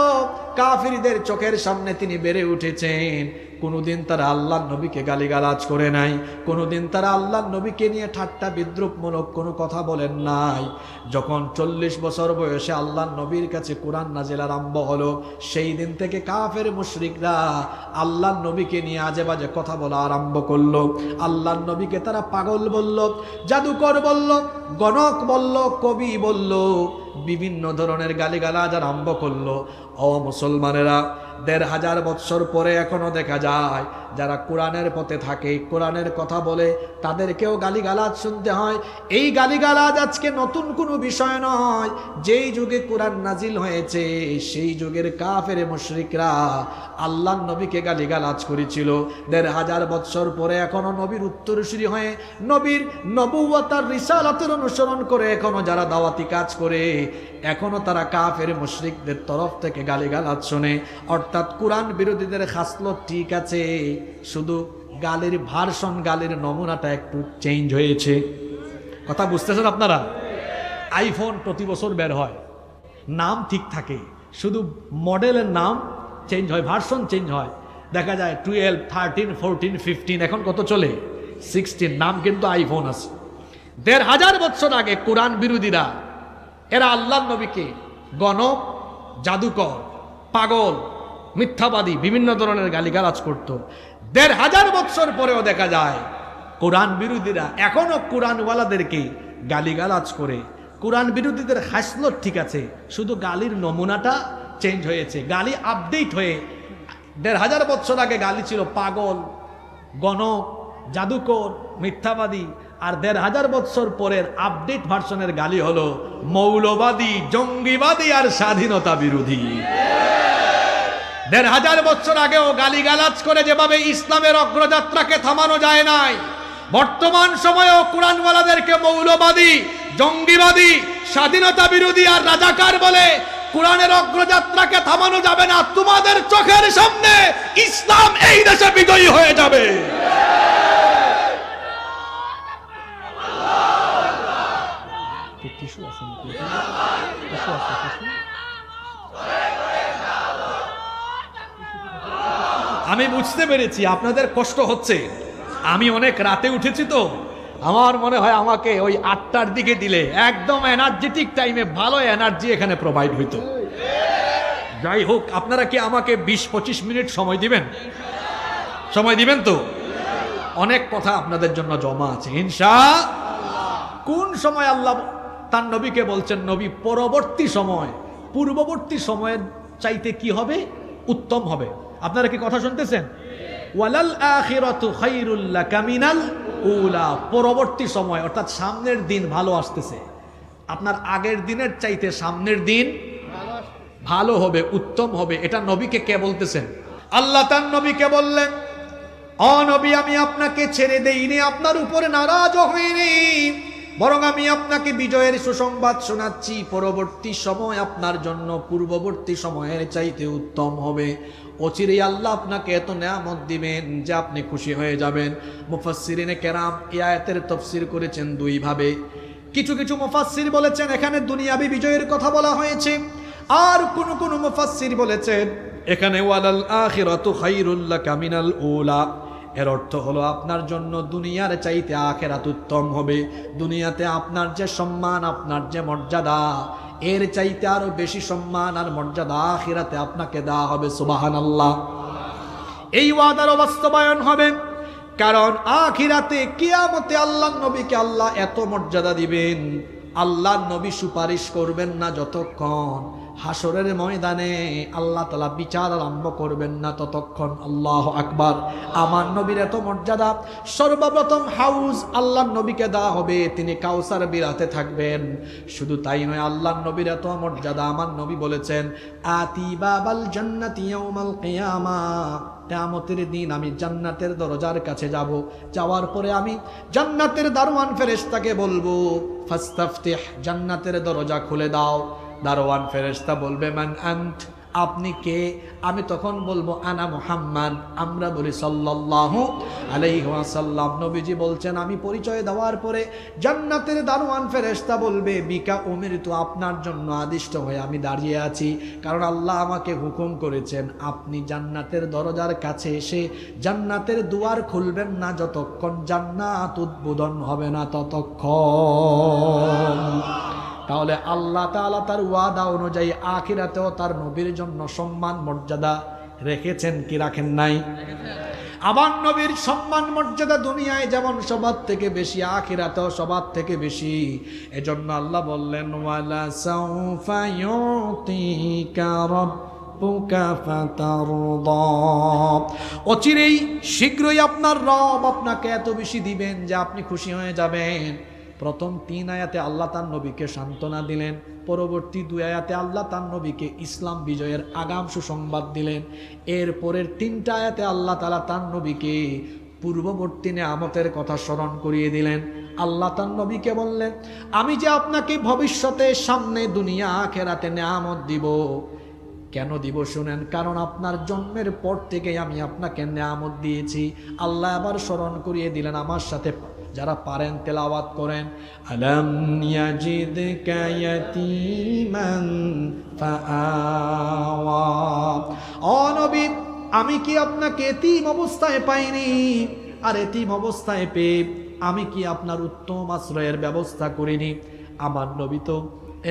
কাফিরদের চোখের সামনে তিনি বেড়ে উঠেছেন। কোনোদিন তারা আল্লাহর নবীকে গালিগালাজ করে নাই, কোনোদিন তারা আল্লাহর নবীকে নিয়ে ঠাট্টা বিদ্রুপমূলক কোনো কথা বলেন নাই। যখন 40 বছর বয়সে আল্লাহর নবীর কাছে কোরআন নাজিল আরম্ভ হলো, সেই দিন থেকে কাফের মুশরিকরা আল্লাহর নবীকে নিয়ে আজে বাজে কথা বলা আরম্ভ করলো। আল্লাহর নবীকে তারা পাগল বলল, জাদুকর বলল, গণক বলল, কবি বলল, বিভিন্ন ধরনের গালিগালাজ আরম্ভ করলো। ও মুসলমানেরা, 1500 বৎসর পরে এখনো দেখা যায় যারা কোরআনের পথে থাকে, কোরআনের কথা বলে, তাদেরকেও গালিগালাজ শুনতে হয়। এই গালিগালাজ আজকে নতুন কোনো বিষয় নয়। যেই যুগে কোরআন নাজিল হয়েছে সেই যুগের কাফের মুশরিকরা আল্লাহর নবীকে গালিগালাজ করেছিল। 1500 বৎসর পরে এখনো নবীর উত্তরসূরি হয়ে, নবীর নবুয়তার রিসালাতের অনুসরণ করে এখনো যারা দাওয়াতি কাজ করে, এখনো তারা কাফের মুশরিকদের তরফ থেকে গালিগালাজ শোনে। অর্থাৎ কোরআন বিরোধীদের খাসলত ঠিক আছে, শুধু গালির ভার্সন, গালির নমুনাটা একটু চেঞ্জ হয়েছে। কথা বুঝতেছেন আপনারা? আইফোন প্রতি বছর বের হয়, নাম ঠিক থাকে, শুধু মডেলের নাম চেঞ্জ হয়, ভার্সন চেঞ্জ হয়। দেখা যায় 12, 13, 14, 15, এখন কত চলে 16, নাম কিন্তু আইফোন আছে। 1500 বছর আগে কোরআন বিরোধীরা এরা আল্লাহর নবীকে গণক, জাদুকর, পাগল, মিথ্যাবাদী বিভিন্ন ধরনের গালিগালাজ করত। 1500 বছর পরেও দেখা যায় কোরআন বিরোধীরা এখনো কোরআনওয়ালাদেরকে গালিগালাজ করে। কোরআন বিরোধীদের হাসলত ঠিক আছে, শুধু গালির নমুনাটা চেঞ্জ হয়েছে, গালি আপডেট হয়ে। 1500 বছর আগে গালি ছিল পাগল, গণক, জাদুকর, মিথ্যাবাদী। আর 1500 বছর পরের আপডেট ভার্সনের গালি হলো মৌলবাদী, জঙ্গিবাদী আর স্বাধীনতা বিরোধী। 1500 বছর আগেও গালিগালাজ করে যেভাবে ইসলামের অগ্রযাত্রাকে থামানো যায় নাই, বর্তমান সময়েও কোরআনওয়ালাদেরকে মৌলবাদী, জঙ্গিবাদী, স্বাধীনতা বিরোধী আর রাজাকার বলে কোরআনের অগ্রযাত্রাকে থামানো যাবে না। তোমাদের চোখের সামনে ইসলাম এই দেশে বিজয়ী হয়ে যাবে। আমি বুঝতে পেরেছি আপনাদের কষ্ট হচ্ছে। আমি অনেক রাতে উঠেছি তো, আমার মনে হয় আমাকে ওই 8টার দিকে দিলে একদম এনার্জেটিক টাইমে ভালো এনার্জি এখানে প্রোভাইড হইতো। যাই হোক, আপনারা কি আমাকে 20-25 মিনিট সময় দিবেন? সময় দিবেন তো? অনেক কথা আপনাদের জন্য জমা আছে ইনশাআল্লাহ। কোন সময় আল্লাহ তার নবীকে বলছেন, নবী পরবর্তী সময় পূর্ববর্তী সময়ের চাইতে কি হবে? উত্তম হবে। আপনারা কি কথা শুনতেছেন? ওয়ালাল আখিরাতু খায়রুল লাকা মিনাল উলা। পরবর্তী সময় অর্থাৎ সামনের দিন ভালো আসতেছে। আপনার আগের দিনের চাইতে সামনের দিন ভালো হবে, উত্তম হবে। এটা নবীকে কে বলতেছেন? আল্লাহ তার নবীকে বললেন, ও নবী, আমি আপনাকে ছেড়ে দেইনি, আপনার উপরে নারাজ হইনি, বরং আমি আপনাকে বিজয়ের সুসংবাদ শোনাচ্ছি। পরবর্তী সময় আপনার জন্য পূর্ববর্তী সময়ের চাইতে উত্তম হবে। অচিরেই আল্লাহ আপনাকে এত নেয়ামত দিবেন যে আপনি খুশি হয়ে যাবেন। মুফাসসিরিনে কেরাম এই আয়াতের তাফসীর করেছেন দুই ভাবে। কিছু কিছু মুফাসসির বলেছেন এখানে দুনিয়াবী বিজয়ের কথা বলা হয়েছে, আর কোন কোন মুফাসসির বলেছেন এখানে ওয়ালাল আখিরাতু খায়রুল লাকা মিনাল উলা। এর অর্থ হলো আপনার জন্য দুনিয়ার চাইতে আখিরাত উত্তম হবে। দুনিয়াতে আপনার যে সম্মান, আপনার যে মর্যাদা, এর চাইতে আরো বেশি সম্মান আর মর্যাদা আখিরাতে আপনাকে দেওয়া হবে। সুবহানাল্লাহ। এই ওয়াদার বাস্তবায়ন হবে, কারণ আখিরাতে কিয়ামতে আল্লাহর নবীকে আল্লাহ এত মর্যাদা দিবেন, আল্লাহর নবী সুপারিশ করবেন না যতক্ষণ হাসরের ময়দানে আল্লাহ তাআলা বিচার আরম্ভ করবেন না ততক্ষণ। আল্লাহু আকবার। আমার নবীর এত মর্যাদা। সর্বপ্রথম হাউস আল্লাহর নবীকে দেওয়া হবে, তিনি কাউসার বিরাতে থাকবেন। শুধু তাই নয়, আল্লাহর নবীর এত মর্যাদা, আমার নবী বলেছেন আতি বাবাল জান্নাতি ইয়াউমাল কিয়ামা, কিয়ামতের দিন আমি জান্নাতের দরজার কাছে যাব। যাওয়ার পরে আমি জান্নাতের দারওয়ান ফেরেশতাকে বলবো ফাস্তাফতিহ, জান্নাতের দরজা খুলে দাও। দারওয়ান ফেরেশতা বলবে মান আন্ত, আপনি কে? আমি তখন বলবো আনা মুহাম্মদ। আমরা বলি সাল্লাল্লাহু আলাইহি ওয়াসাল্লাম। নবীজি বলছেন, আমি পরিচয় দেওয়ার পরে জান্নাতের দারোয়ান ফেরেশতা বলবে বিকা উমিরতু, আপনার জন্য আদিষ্ট হয়ে আমি দাঁড়িয়ে আছি, কারণ আল্লাহ আমাকে হুকুম করেছেন আপনি জান্নাতের দরজার কাছে এসে জান্নাতের দুয়ার খুলবেন না যতক্ষণ জান্নাত উদ্বোধন হবে না ততক্ষণ। তাহলে আল্লাহ তাআলা তার ওয়াদা অনুযায়ী আখিরাতেও তার নবীর জন্য সম্মান মর্যাদা রেখেছেন কি রাখেন নাই? আমার নবীর সম্মান মর্যাদা দুনিয়ায় যেমন সবার থেকে বেশি, আখিরাতেও সবার থেকে বেশি। এজন্য আল্লাহ বললেন ওয়ালা সাউফা ইউতিকা রাব্বুকা ফাতারদা, অচিরেই শীঘ্রই আপনার রব আপনাকে এত বেশি দিবেন যে আপনি খুশি হয়ে যাবেন। প্রথম 3 আয়াতে আল্লাহ তার নবীকে সান্ত্বনা দিলেন, পরবর্তী 2 আয়াতে আল্লাহ তার নবীকে ইসলাম বিজয়ের আগাম সুসংবাদ দিলেন, এর পরের 3টা আয়াতে আল্লাহ তাআলা তার নবীকে পূর্ববর্তী নেয়ামতের কথা স্মরণ করিয়ে দিলেন। আল্লাহ তার নবীকে বললেন, আমি যে আপনাকে ভবিষ্যতে সামনে দুনিয়া আখিরাতে নেয়ামত দিব। কেন দিব শুনেন, কারণ আপনার জন্মের পর থেকে আমি আপনাকে নেয়ামত দিয়েছি। আল্লাহ আবার স্মরণ করিয়ে দিলেন, আমার সাথে যারা পারেন তেলাওয়াত করেন, আলাম ইয়াজিদকা ইয়াতীমান ফাআওয়া। ও নবী, আমি কি আপনাকে এতিম অবস্থায় পাইনি? আর এতিম অবস্থায় পেয়ে আমি কি আপনার উত্তম আশ্রয়ের ব্যবস্থা করিনি? আমার নবী তো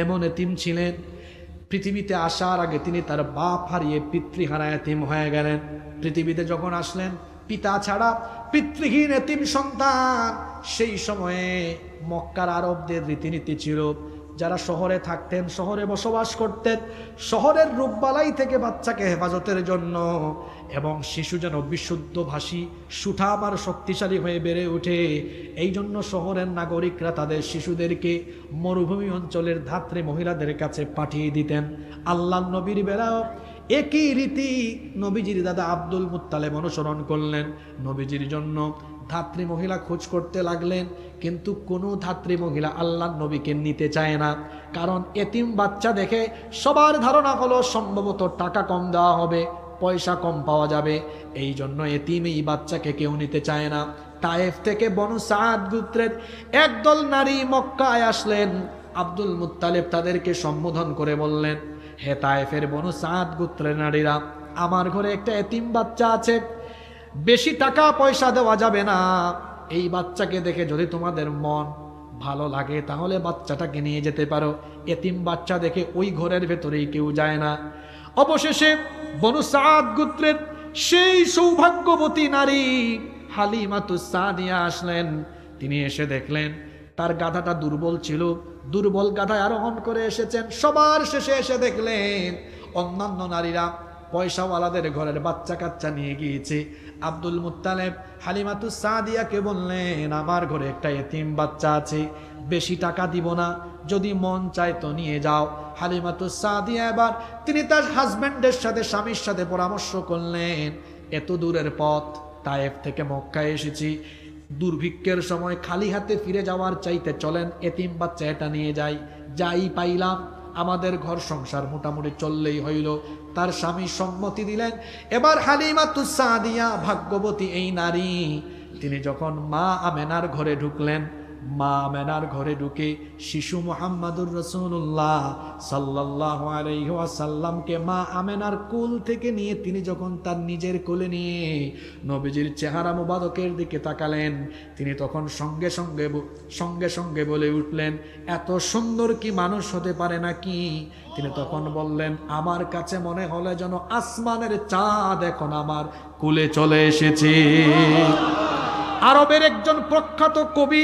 এমন এতিম ছিলেন, পৃথিবীতে আসার আগে তিনি তার বাপ হারিয়ে পিতৃহারা এতিম হয়ে গেলেন। পৃথিবীতে যখন আসলেন পিতা ছাড়া পিতৃহীন এতিম সন্তান। সেই সময়ে মক্কার আরবদের রীতিনীতি ছিল, যারা শহরে থাকতেন, শহরে বসবাস করতেন, শহরের রোগবালাই থেকে বাচ্চাকে হেফাজতের জন্য এবং শিশু যেন বিশুদ্ধ ভাষী সুঠাম আর শক্তিশালী হয়ে বেড়ে ওঠে, এই জন্য শহরের নাগরিকরা তাদের শিশুদেরকে মরুভূমি অঞ্চলের ধাত্রী মহিলাদের কাছে পাঠিয়ে দিতেন। আল্লাহ নবীর বেলাও একই রীতি নবীজির দাদা আব্দুল মুত্তালেব অনুসরণ করলেন। নবীজির জন্য ধাত্রী মহিলা খোঁজ করতে লাগলেন, কিন্তু কোনো ধাত্রী মহিলা আল্লাহর নবীকে নিতে চায় না। কারণ এতিম বাচ্চা দেখে সবার ধারণা হলো সম্ভবত টাকা কম দেওয়া হবে, পয়সা কম পাওয়া যাবে, এই জন্য এতিম এই বাচ্চাকে কেউ নিতে চায় না। তায়েফ থেকে বনু সাদ গোত্রের একদল নারী মক্কায় আসলেন। আব্দুল মুত্তালেব তাদেরকে সম্বোধন করে বললেন, হে তায়েফের বনু সাদ গোত্রের নারীরা, আমার ঘরে একটা এতিম বাচ্চা আছে, বেশি টাকা পয়সা দেওয়া যাবে না। এই বাচ্চাকে দেখে যদি তোমাদের মন ভালো লাগে তাহলে বাচ্চাটাকে নিয়ে যেতে পারো। এতিম বাচ্চা দেখে ওই ঘরের ভেতরেই কেউ যায় না। অবশেষে বনু সাদ গোত্রের সেই সৌভাগ্যবতী নারী হালিমাতুস সাদিয়া আসলেন। তিনি এসে দেখলেন তার গাধাটা দুর্বল ছিল, দুর্বল গাধায় আরোহণ করে এসেছেন। সবার শেষে এসে দেখলেন অন্যান্য নারীরা পয়সাওয়ালাদের ঘরের বাচ্চা কাচ্চা নিয়ে গিয়েছে। আব্দুল মুত্তালেব হালিমাতুস সাদিয়াকে বললেন, আমার ঘরে একটা এতিম বাচ্চা আছে, বেশি টাকা দিব না, যদি মন চায় তো নিয়ে যাও। হালিমাতুস সাদিয়া এবার তিনি তার হাজব্যান্ডের সাথে, স্বামীর সাথে পরামর্শ করলেন, এত দূরের পথ, তায়েফ থেকে মক্কায় এসেছি, দুর্ভিক্ষের সময় খালি হাতে ফিরে যাওয়ার চাইতে চলেন এতিম বাচ্চা এটা নিয়ে যাই। যাই পাইলাম, আমাদের ঘর সংসার মোটামুটি চললেই হইল। তার স্বামী সম্মতি দিলেন। এবার হালিমাতুস সাদিয়া ভাগ্যবতী এই নারী, তিনি যখন মা আমেনার ঘরে ঢুকলেন, মা আমেনার ঘরে ঢুকে শিশু মুহাম্মাদুর রাসূলুল্লাহ সাল্লাল্লাহু আলাইহি ওয়াসাল্লামকে মা আমেনার কোল থেকে নিয়ে তিনি যখন তার নিজের কোলে নিয়ে নবীজির চেহারা মুবারকের দিকে তাকালেন, তিনি তখন সঙ্গে সঙ্গে বলে উঠলেন, এত সুন্দর কি মানুষ হতে পারে নাকি? তিনি তখন বললেন, আমার কাছে মনে হলো যেন আসমানের চাঁদ এখন আমার কোলে চলে এসেছে। আরবের একজন প্রখ্যাত কবি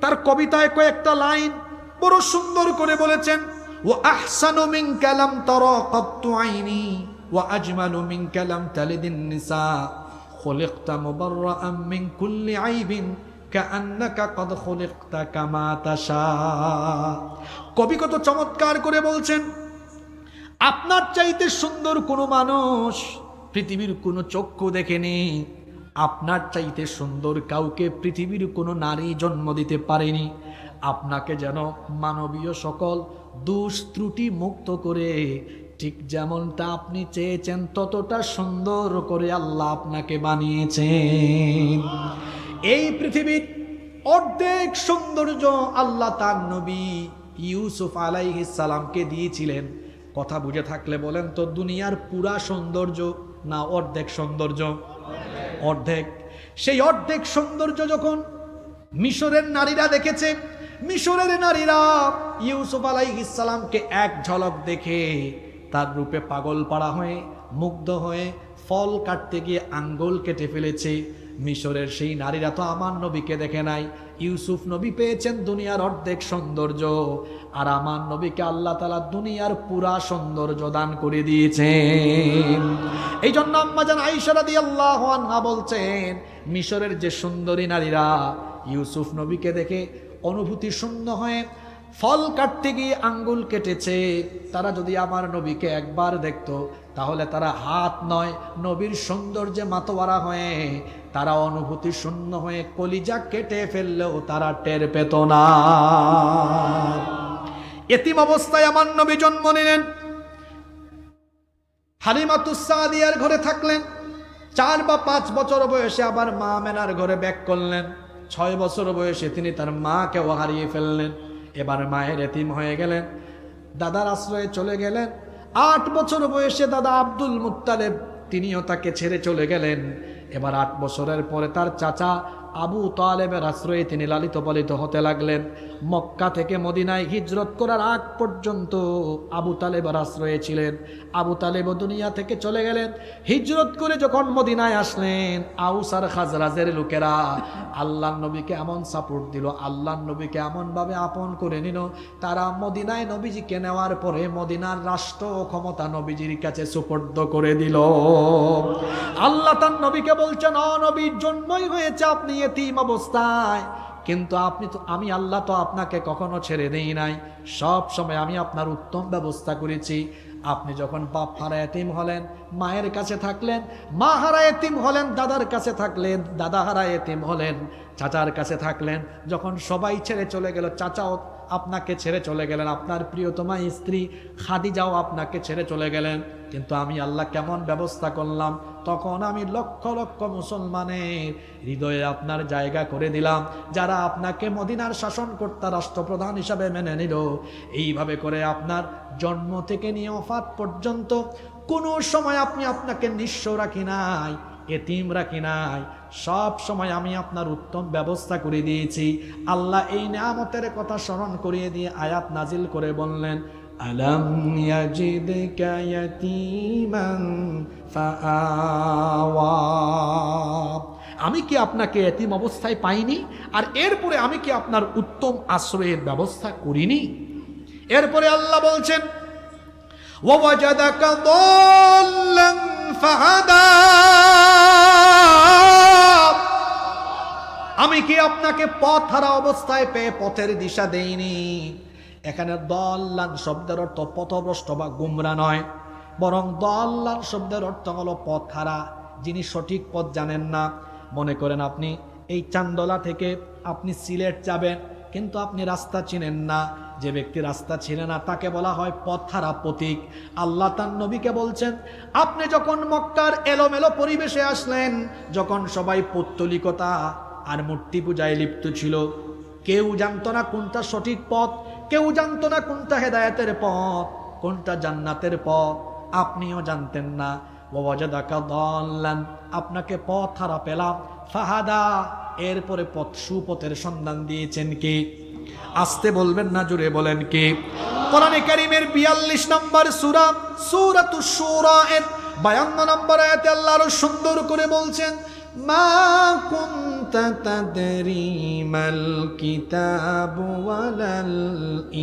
তার কবিতায় কয়েকটা লাইন বড় সুন্দর করে বলেছেন, ওয়া আহসানু মিনকা লাম তারা কাত্তু আইনি ওয়া আজমালু মিনকা লাম তালিদিন নিসা খুলিকতা মুবাররাআন মিন কুল্লি আইবিন কাআন্নাকা কদ খুলিকতা কামা তাশা। কবি কত চমৎকার করে বলছেন, আপনার চাইতে সুন্দর কোনো মানুষ পৃথিবীর কোনো চক্ষু দেখেনি, আপনার চাইতে সুন্দর কাউকে পৃথিবীর কোনো নারী জন্ম দিতে পারেনি। আপনাকে যেন মানবীয় সকল দোষ ত্রুটি মুক্ত করে ঠিক যেমনটা আপনি চেয়েছেন ততটা সুন্দর করে আল্লাহ আপনাকে বানিয়েছেন। এই পৃথিবীর অর্ধেক সৌন্দর্য আল্লাহ তার নবী ইউসুফ আলাইহিস সালামকে দিয়েছিলেন। কথা বুঝে থাকলে বলেন তো, দুনিয়ার পুরা সৌন্দর্য না অর্ধেক সৌন্দর্য? অর্ধেক। সেই অর্ধেক সৌন্দর্য যখন মিশরের নারীরা দেখেছে, মিশরের নারীরা ইউসুফ আলাইহিস সালামকে এক ঝলক দেখে তার রূপে পাগল পাড়া হয়ে মুগ্ধ হয়ে ফল কাটতে গিয়ে আঙ্গুল কেটে ফেলেছে। মিশরের সেই নারীরা তো আমার নবীকে দেখে নাই। ইউসুফ নবী পেয়েছেন দুনিয়ার অর্ধেক সৌন্দর্য, আর আমার নবীকে আল্লাহ তাআলা দুনিয়ার পুরা সৌন্দর্য দান করে দিয়েছেন। এই জন্য আম্মা জান আয়েশা রাদিয়াল্লাহু আনহা বলছেন, মিশরের যে সুন্দরী নারীরা ইউসুফ নবীকে দেখে অনুভূতি শূন্য হয়ে ফল কাটতে গিয়ে আঙ্গুল কেটেছে, তারা যদি আমার নবীকে একবার দেখতো তাহলে তারা হাত নয় নবীর সৌন্দর্যে মাতোয়ারা হয়ে তারা অনুভূতি শূন্য হয়ে কলিজা কেটে ফেললেও তারা টের পেত না। এতিম অবস্থায় আমার নবী জন্ম নিলেন। হালিমাতুস সাদিয়ার ঘরে থাকলেন। 4 বা 5 বছর বয়সে আবার মা আমেনার ঘরে ব্যাক করলেন। 6 বছর বয়সে তিনি তার মাকেও হারিয়ে ফেললেন। এবার মায়ের এতিম হয়ে গেলেন, দাদার আশ্রয়ে চলে গেলেন। 8 বছর বয়সে দাদা আব্দুল মুত্তালিব তিনিও তাকে ছেড়ে চলে গেলেন। এবার 8 বছরের পরে তার চাচা আবু তালেবের আশ্রয়ে তিনি লালিত পালিত হতে লাগলেন। মক্কা থেকে মদিনায় হিজরত করার আগ পর্যন্ত আবু তালেবের আশ্রয়ে ছিলেন। আবু তালেব দুনিয়া থেকে চলে গেলেন। হিজরত করে যখন মদিনায় আসলেন, আউস আর খাজরাজের লোকেরা আল্লাহর নবীকে এমন সাপোর্ট দিল, আল্লাহর নবীকে এমনভাবে আপন করে নিল, তারা মদিনায় নবীজিকে নেওয়ার পরে মদিনার রাষ্ট্র ক্ষমতা নবীজির কাছে সুপর্দ করে দিল। আল্লাহ তার নবীকে বলছেন, ও নবীর জন্মই হয়েছে আপনি এতিম অবস্থায়, কিন্তু আমি আল্লাহ তো আপনাকে কখনো ছেড়ে দেই নাই, সব সময় আমি আপনার উত্তম ব্যবস্থা করেছি। আপনি যখন বাপ হারা এতিম হলেন মায়ের কাছে থাকলেন, মা হারা এতিম হলেন দাদার কাছে থাকলেন, দাদা হারা এতিম হলেন চাচার কাছে থাকলেন। যখন সবাই ছেড়ে চলে গেল, চাচাও আপনাকে ছেড়ে চলে গেলেন, আপনার প্রিয়তমা স্ত্রী খাদিজাও আপনাকে ছেড়ে চলে গেলেন, কিন্তু আমি আল্লাহ কেমন ব্যবস্থা করলাম, তখন আমি লক্ষ লক্ষ মুসলমানের হৃদয়ে আপনার জায়গা করে দিলাম, যারা আপনাকে মদিনার শাসনকর্তা রাষ্ট্রপ্রধান হিসাবে মেনে নিল। এইভাবে করে আপনার জন্ম থেকে নিয়ে ওফাত পর্যন্ত কোনো সময় আপনাকে নিঃস্ব রাখি নাই, এতিম রাখি নাই, সব সময় আমি আপনার উত্তম ব্যবস্থা করে দিয়েছি। আল্লাহ এই নিয়ামতের কথা স্মরণ করিয়ে দিয়ে আয়াত নাজিল করে বললেন, আলাম ইয়াজিদকা ইয়াতীমান ফাআওয়া, আমি কি আপনাকে এতিম অবস্থায় পাইনি, আর এরপরে আমি কি আপনার উত্তম আশ্রয়ের ব্যবস্থা করিনি? এরপরে আল্লাহ বলছেন, ওয়াজাদাকা দাল্লান ফাহাদা, আমি কি আপনাকে পথ হারা অবস্থায় পেয়ে পথের দিশা দেইনি? এখানে দাল্লান শব্দের অর্থ পথভ্রষ্ট বা গুমরা নয়, বরং দাল্লান শব্দের অর্থ হলো পথ হারা, যিনি সঠিক পথ জানেন না। মনে করেন আপনি এই চান্দলা থেকে আপনি সিলেট যাবেন, কিন্তু আপনি রাস্তা চিনেন না। যে ব্যক্তি রাস্তা চিনে না তাকে বলা হয় পথ হারা পথিক। আল্লাহ তার নবীকে বলছেন, আপনি যখন মক্কার এলোমেলো পরিবেশে আসলেন, যখন সবাই পৌত্তলিকতা আর মূর্তি পূজায় লিপ্ত ছিল, কেউ জানতো না কোনটা সঠিক পথ, কেউ জানতো না কোনটা হেদায়েতের পথ, কোনটা জান্নাতের পথ, আপনিও জানতেন না। ওয়াজাদাকা দাল্লান, আপনাকে পথ হারা পেলাম, ফাহাদা, এরপরে পথ সুপথের সন্ধান দিয়েছেন কে? আসতে বলবেন না, জুড়ে বলেন কে? কোরআনে কারীমের 42 নম্বর সূরা সূরাতুশ শুরা এর 52 নম্বর আয়াতে আল্লাহ আরো সুন্দর করে বলছেন, মা কুনতা তাদরি মাল কিতাবু ওয়ালাল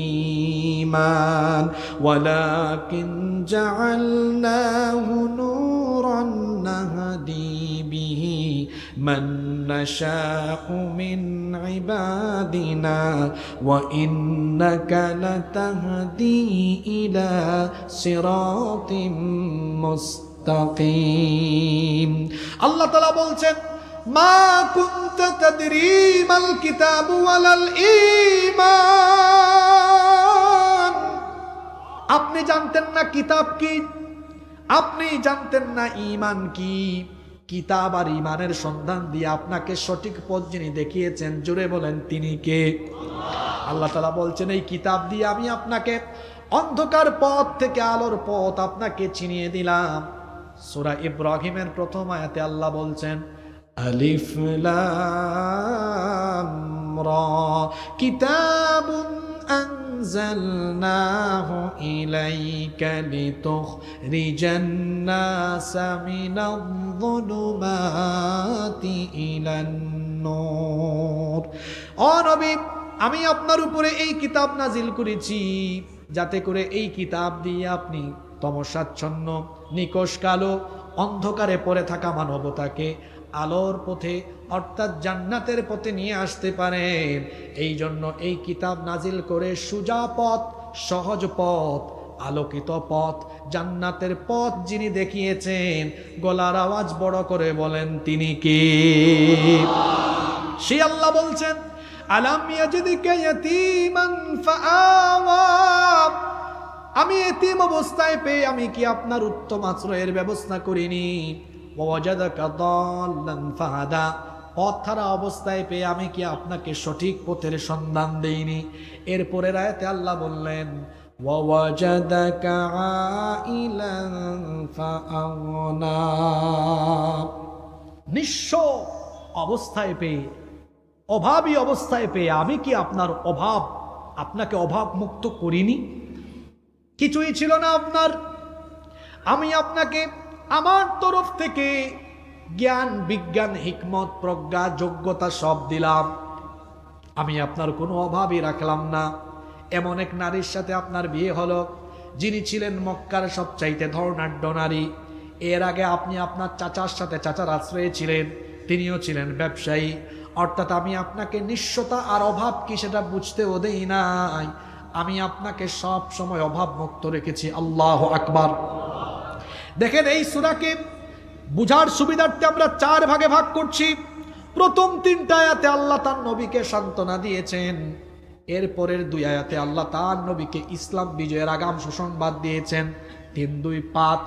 ঈমান ওয়ালাকিন জাআলনাহু নূরান নাহদি বিহি মান নাশাউ মিন ইবাদিনা ওয়া ইন্নাকা লাতাহদি ইলা সিরাতিম মুস্তাকিম। আল্লাহ তাআলা বলছেন, মা কুনতা তাদরি মাল কিতাবু ওয়ালাল ঈমান, আপনি জানতেন না কিতাব কি, আপনি জানতেন না ঈমান কি। কিতাব আর ঈমানের সন্ধান দিয়ে আপনাকে সঠিক পথ যিনি দেখিয়েছেন, জোরে বলেন তিনি কে? আল্লাহ তাআলা বলছেন এই কিতাব দিয়ে আমি আপনাকে অন্ধকার পথ থেকে আলোর পথ আপনাকে চিনিয়ে দিলাম। সূরা ইব্রাহিমের প্রথম আয়াতে আল্লাহ বলছেন আলিফ লাম রা কিতাবুন আনজালনাহু ইলাইকা লিতুখরিজান নাসা মিনায-যুলুমাতি ইলান নূর। ও নবী, আমি আপনার উপরে এই কিতাব নাজিল করেছি যাতে করে এই কিতাব দিয়ে আপনি তমসাচ্ছন্ন, নিকষ কালো, অন্ধকারে পড়ে থাকা মানবতাকে আলোর পথে অর্থাৎ জান্নাতের পথে নিয়ে আসতে পারেন। এই জন্য এই কিতাব নাজিল করে সোজা পথ, সহজ পথ, আলোকিত পথ, জান্নাতের পথ যিনি দেখিয়েছেন, গলার আওয়াজ বড় করে বলেন তিনি কে? সেই আল্লাহ বলছেন আলাম ইয়াজিদকা ইয়াতীমান ফাআওয়া, আমি এতিম অবস্থায় পেয়ে আমি কি আপনার উত্তম আশ্রয়ের ব্যবস্থা করিনি? ওয়াজাদাকা দাল্লান ফাহাদা, পথ হারা অবস্থায় পেয়ে আমি কি আপনাকে সঠিক পথের সন্ধান দেইনি? এরপরের আয়াতে আল্লাহ বললেন ওয়াজাদাকা আইলান ফাআগনা, নিঃস্ব অবস্থায় পেয়ে, অভাবী অবস্থায় পেয়ে আমি কি আপনার আপনাকে অভাব মুক্ত করিনি? কিছুই ছিল না আপনার, আমি আপনাকে আমার তরফ থেকে জ্ঞান, বিজ্ঞান, হিকমত, প্রজ্ঞা, যোগ্যতা সব দিলাম। আমি আপনার কোনো অভাবই রাখলাম না। এমন এক নারীর সাথে আপনার বিয়ে হলো যিনি ছিলেন মক্কার সবচাইতে ধনাঢ্য নারী। এর আগে আপনি আপনার চাচার সাথে চাচার আশ্রয়ে ছিলেন, তিনিও ছিলেন ব্যবসায়ী। অর্থাৎ আমি আপনাকে নিঃস্বতা আর অভাব কি সেটা বুঝতেও দেই নাই। আমি আপনাকে সব সময় অভাব মুক্ত রেখেছি। আল্লাহু আকবার। দেখেন এই সূরাকে বুঝার সুবিধার্থে আমরা 4 ভাগে ভাগ করছি। প্রথম 3টা আয়াতে আল্লাহ তার নবীকে সান্ত্বনা দিয়েছেন, এরপরের 2 আয়াতে আল্লাহ তার নবীকে ইসলাম বিজয়ের আগাম সুসংবাদ দিয়েছেন 3, 2, 5।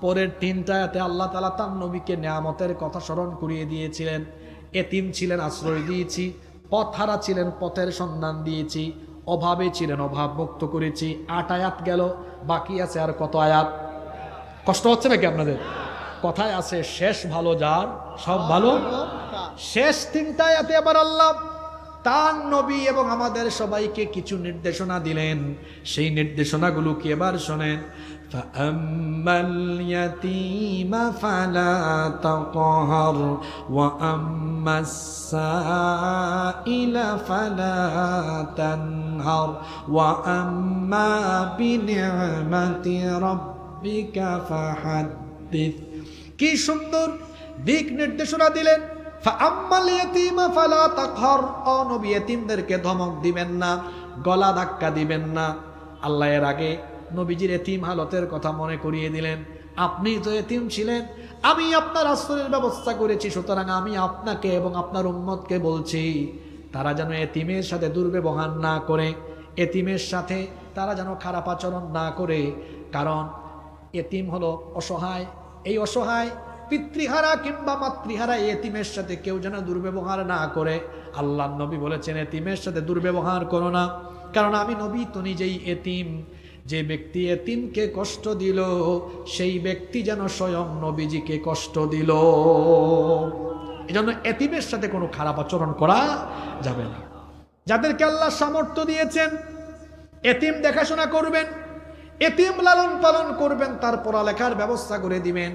পরের 3টা আয়াতে আল্লাহ তাআলা তার নবীকে নিয়ামতের কথা স্মরণ করিয়ে দিয়েছিলেন। এতিম ছিলেন, আশ্রয় দিয়েছি। পথ হারা ছিলেন, পথের সন্ধান দিয়েছি। অভাবে ছিলেন, অভাব মুক্ত করেছি। 8 আয়াত গেল, বাকি আছে আর কত আয়াত? কষ্ট হচ্ছে নাকি আপনাদের? কথায় আছে শেষ ভালো যার সব ভালো। শেষ 3টা আয়াতে আবার আল্লাহ তার নবী এবং আমাদের সবাইকে কিছু নির্দেশনা দিলেন। সেই নির্দেশনাগুলো কি এবার শোনেন। ফাআম্মাল ইয়াতীমা ফালা তাকহার ওয়া আম্মাস সাইলা ফালা তানহার ওয়া আম্মা বিনি'মাতি রাব্বিকা ফাহাদ্দিস। কি সুন্দর দিক নির্দেশনা দিলেন। ফাআম্মাল ইয়াতীমা ফালা তাকহার, ও নবী এতিমদেরকে ধমক দিবেন না, গলা ধাক্কা দিবেন না। আল্লাহ এর আগে নবীজির এতিম হালতের কথা মনে করিয়ে দিলেন। আপনি তো এতিম ছিলেন, আমি আপনার আশ্রয়ের ব্যবস্থা করেছি, সুতরাং আমি আপনাকে এবং আপনার উম্মতকে বলছি তারা যেন এতিমের সাথে দুর্ব্যবহার না করে, এতিমের সাথে তারা যেন খারাপ আচরণ না করে। কারণ এতিম হলো অসহায়। এই অসহায় পিতৃহারা কিংবা মাতৃহারা এতিমের সাথে কেউ যেন দুর্ব্যবহার না করে। আল্লাহ নবী বলেছেন এতিমের সাথে দুর্ব্যবহার করো না, কারণ আমি নবী তো নিজেই এতিম। যে ব্যক্তি এতিমকে কষ্ট দিল সেই ব্যক্তি যেন স্বয়ং নবীজিকে কষ্ট দিল। এজন্য এতিমের সাথে কোনো খারাপ আচরণ করা যাবে না। যাদেরকে আল্লাহ সামর্থ্য দিয়েছেন এতিম দেখাশোনা করবেন, এতিম লালন পালন করবেন, তার পড়ালেখার ব্যবস্থা করে দিবেন,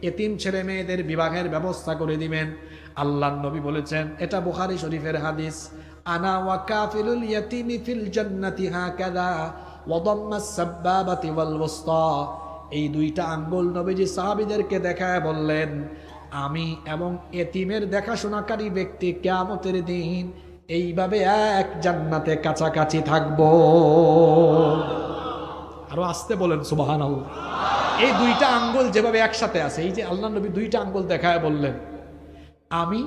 এতিম ছেলে মেয়েদের বিবাহের ব্যবস্থা করে দিবেন। আল্লাহর নবী বলেছেন, এটা বুখারী শরীফের হাদিস, আনা ওয়া কাফিলুল ইয়াতিমি ফিল জান্নাতি হাকাযা ওয়া দাম্মাস সাব্বাবাতি ওয়াল ওয়াসতা। এই 2টা আঙ্গুল নবীজি সাহাবীদেরকে দেখায় বললেন, আমি এবং এতিমের দেখাশোনাকারী ব্যক্তি কিয়ামতের দিন এইভাবে এক জান্নাতে কাছাকাছি থাকবো। আরো আসতে বলেন সুবহানাল্লাহ। এই 2টা আঙ্গুল যেভাবে একসাথে আছে, এই যে আল্লাহ নবী 2টা আঙ্গুল দেখায় বললেন, আমি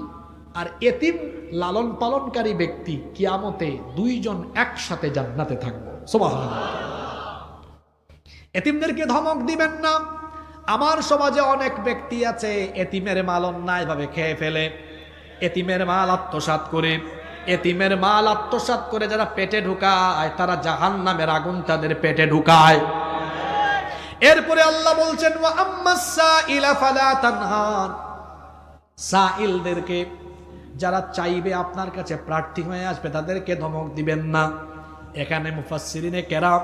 আর এতিম লালন পালনকারী ব্যক্তি কিয়ামতে 2 জন একসাথে জান্নাতে থাকবো। সুবহানাল্লাহ। এতিমদেরকে ধমক দিবেন না। আমার সমাজে অনেক ব্যক্তি আছে এতিমের মাল অন্যায়ভাবে খেয়ে ফেলে, এতিমের মাল আত্মসাৎ করে, এতিমের মাল আত্মসাৎ করে যারা পেটে ঢুকায় তারা জাহান্নামের আগুন তাদের পেটে ঢুকায়। এরপরে আল্লাহ বলছেন ওয়া আম্মাস সাইলা ফালা তানহার, সাইলদেরকে যারা চাইবে আপনার কাছে প্রার্থী হয়ে আসবে তাদেরকে ধমক দিবেন না। এখানে মুফাসসিরিনে কেরাম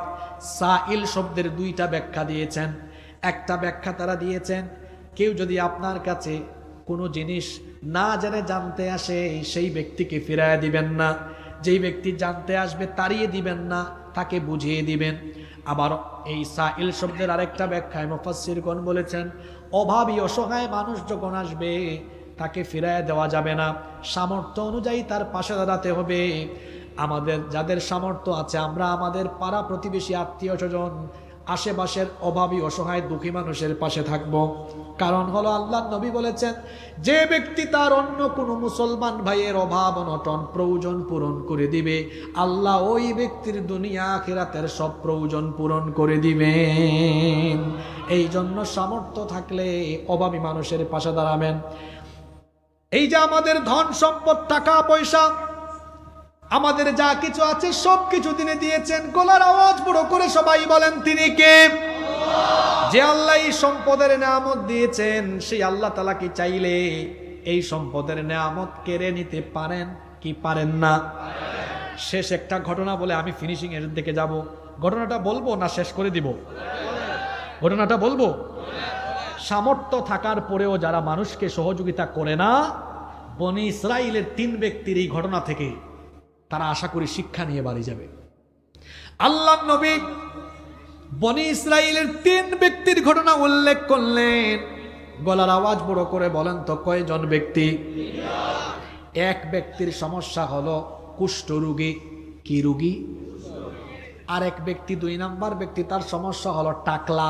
সাইল শব্দের দুইটা ব্যাখ্যা দিয়েছেন। একটা ব্যাখ্যা তারা দিয়েছেন, কেউ যদি আপনার কাছে কোনো জিনিস না জেনে জানতে আসে সেই ব্যক্তিকে ফিরাইয়া দিবেন না, যেই ব্যক্তি জানতে আসবে তাড়িয়ে দিবেন না, তাকে বুঝিয়ে দিবেন। আবার এই সাইল শব্দের আরেকটা ব্যাখ্যায় মুফাসসিরগণ বলেছেন, অভাবী অসহায় মানুষ যখন আসবে তাকে ফিরাইয়া দেওয়া যাবে না, সামর্থ্য অনুযায়ী তার পাশে দাঁড়াতে হবে। আমাদের যাদের সামর্থ্য আছে আমরা আমাদের পাড়া প্রতিবেশী আত্মীয় স্বজন আশেপাশের অভাবী অসহায় দুঃখী মানুষের পাশে থাকব। কারণ হলো আল্লাহ নবী বলেছেন, যে ব্যক্তি তার অন্য কোনো মুসলমান ভাইয়ের অভাব অনটন প্রয়োজন পূরণ করে দিবে, আল্লাহ ওই ব্যক্তির দুনিয়া আখিরাতের সব প্রয়োজন পূরণ করে দিবেন। এই জন্য সামর্থ্য থাকলে অভাবী মানুষের পাশে দাঁড়াবেন। এই যে আমাদের ধন সম্পদ টাকা পয়সা আমাদের যা কিছু আছে সব কিছু তিনি দিয়েছেন, গলার আওয়াজ বড় করে সবাই বলেন তিনি কে? যে আল্লাহ এই সম্পদের নেয়ামত দিয়েছেন সেই আল্লাহ তাআলা কি চাইলে এই সম্পদের নেয়ামত কেড়ে নিতে পারেন কি পারেন না? শেষ একটা ঘটনা বলে আমি ফিনিশিং এর দিকে যাব। ঘটনাটা বলবো না শেষ করে দিব? ঘটনাটা বলবো। সামর্থ্য থাকার পরেও যারা মানুষকে সহযোগিতা করে না, বনি ইসরাইলের 3 ব্যক্তির এই ঘটনা থেকে তারা আশা করি শিক্ষা নিয়ে বাড়ি যাবে। আল্লাহ নবী বনি ইসরাইলের 3 ব্যক্তির ঘটনা উল্লেখ করলেন। গলার আওয়াজ বড় করে বলেন তো কয়জন ব্যক্তি? এক ব্যক্তির সমস্যা হলো কুষ্ঠরোগী। কি রোগী? আরেক ব্যক্তি 2 নাম্বার ব্যক্তি তার সমস্যা হলো টাকলা,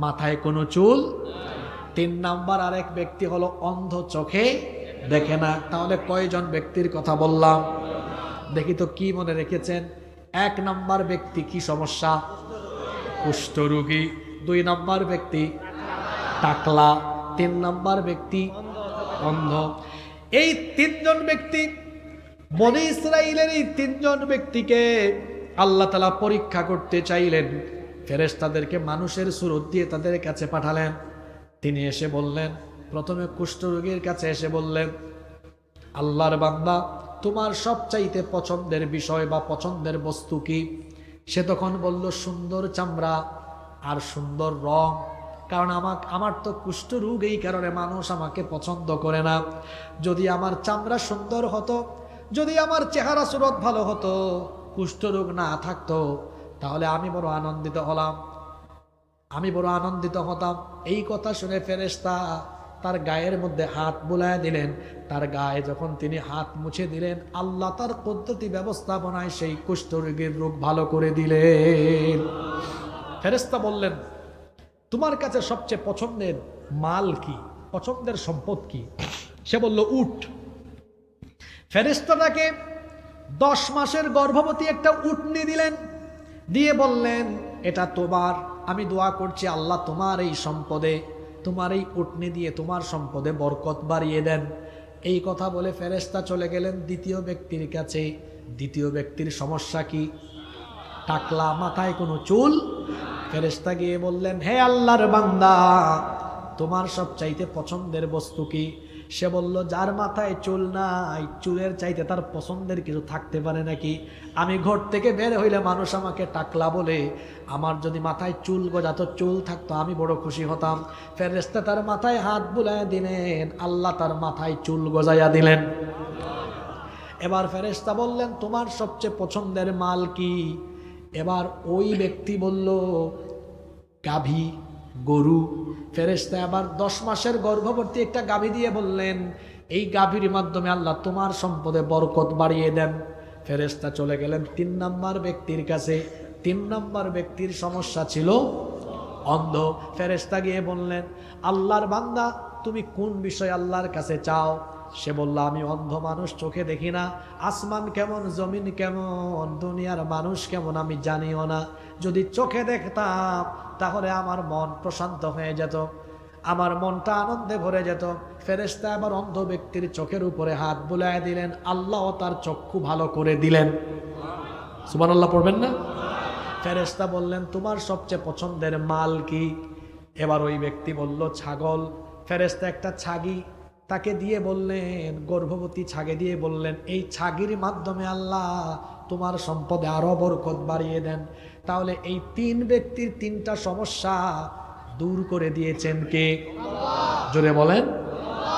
মাথায় কোনো চুল। 3 নাম্বার আরেক ব্যক্তি হলো অন্ধ, চোখে দেখে না। তাহলে কয়জন ব্যক্তির কথা বললাম? দেখি তো কি মনে রেখেছেন। 1 নাম্বার ব্যক্তি কি সমস্যা? কুষ্ঠরোগী। 2 নাম্বার ব্যক্তি টাকলা। 3 নাম্বার ব্যক্তি অন্ধ। এই 3 জন ব্যক্তি, বনি ইসরাইলের এই 3 জন ব্যক্তিকে আল্লাহ তাআলা পরীক্ষা করতে চাইলেন। ফেরেশতাদেরকে মানুষের সুরত দিয়ে তাদের কাছে পাঠালেন। তিনি এসে বললেন, প্রথমে কুষ্ঠরোগীর কাছে এসে বললেন, আল্লাহর বান্দা তোমার সবচাইতে পছন্দের বিষয় বা পছন্দের বস্তু কি? সে তখন বলল, সুন্দর চামড়া আর সুন্দর রং। কারণ আমার তো কুষ্ঠরোগ, এই কারণে মানুষ আমাকে পছন্দ করে না। যদি আমার চামড়া সুন্দর হতো, যদি আমার চেহারা সুরত ভালো হতো, কুষ্ঠরোগ না থাকতো, তাহলে আমি বড় আনন্দিত হলাম, আমি বড় আনন্দিত হতাম। এই কথা শুনে ফেরেশতা তার গায়ের মধ্যে হাত বুলায় দিলেন। তার গায়ে যখন তিনি হাত মুছে দিলেন, আল্লাহ তার পদ্ধতি ব্যবস্থাপনায় সেই কুষ্ঠরোগীর রোগ ভালো করে দিলেন। ফেরেশতা বললেন, তোমার কাছে সবচেয়ে পছন্দের মাল কি, পছন্দের সম্পদ কি? সে বলল, উট। ফেরেশতা তাকে 10 মাসের গর্ভবতী একটা উটনি দিলেন, দিয়ে বললেন, এটা তোমার। আমি দোয়া করছি আল্লাহ তোমার এই সম্পদে, তোমার এই উটনি দিয়ে তোমার সম্পদে বরকত বাড়িয়ে দেন। এই কথা বলে ফেরেশতা চলে গেলেন দ্বিতীয় ব্যক্তির কাছে। দ্বিতীয় ব্যক্তির সমস্যা কি? টাকলা, মাথায় কোনো চুল। ফেরেশতা গিয়ে বললেন, হে আল্লাহর বান্দা, তোমার সবচাইতে পছন্দের বস্তু কি? সে বলল, যার মাথায় চুল নাই, চুলের চাইতে তার পছন্দের কিছু থাকতে পারে নাকি? আমি ঘর থেকে বের হইলে মানুষ আমাকে টাকলা বলে, আমার যদি মাথায় চুল গজাতো, চুল থাকতো, আমি বড় খুশি হতাম। ফেরেশতা তার মাথায় হাত বুলায় দিলেন, আল্লাহ তার মাথায় চুল গজাইয়া দিলেন। এবার ফেরেশতা বললেন, তোমার সবচেয়ে পছন্দের মাল কি? এবার ওই ব্যক্তি বলল, গাভী, গরু। ফেরেশতা আবার 10 মাসের গর্ভবতী একটা গাভী দিয়ে বললেন, এই গাভীর মাধ্যমে আল্লাহ তোমার সম্পদে বরকত বাড়িয়ে দেন। ফেরেশতা চলে গেলেন 3 নাম্বার ব্যক্তির কাছে। 3 নাম্বার ব্যক্তির সমস্যা ছিল অন্ধ। ফেরেশতা গিয়ে বললেন, আল্লাহর বান্দা তুমি কোন বিষয় আল্লাহর কাছে চাও? সে বলল, আমি অন্ধ মানুষ, চোখে দেখি না, আসমান কেমন, জমিন কেমন, দুনিয়ার মানুষ কেমন আমি জানিও না। যদি চোখে দেখতাম তাহলে আমার মন প্রশান্ত হয়ে যেত, আমার মনটা আনন্দে ভরে যেত। ফেরেশতা আবার অন্ধ ব্যক্তির চোখের উপরে হাত বুলায় দিলেন, আল্লাহ তার চক্ষু ভালো করে দিলেন। সুবহানাল্লাহ পড়বেন না? ফেরেশতা বললেন, তোমার সবচেয়ে পছন্দের মাল কি? এবার ওই ব্যক্তি বলল, ছাগল। ফেরেশতা একটা ছাগি তাকে দিয়ে বললেন, গর্ভবতী ছাগে দিয়ে বললেন, এই ছাগির মাধ্যমে আল্লাহ তোমার সম্পদে আরো বরকত বাড়িয়ে দেন। তাহলে এই তিন ব্যক্তির তিনটা সমস্যা দূর করে দিয়েছেন কে? জোরে বলেন।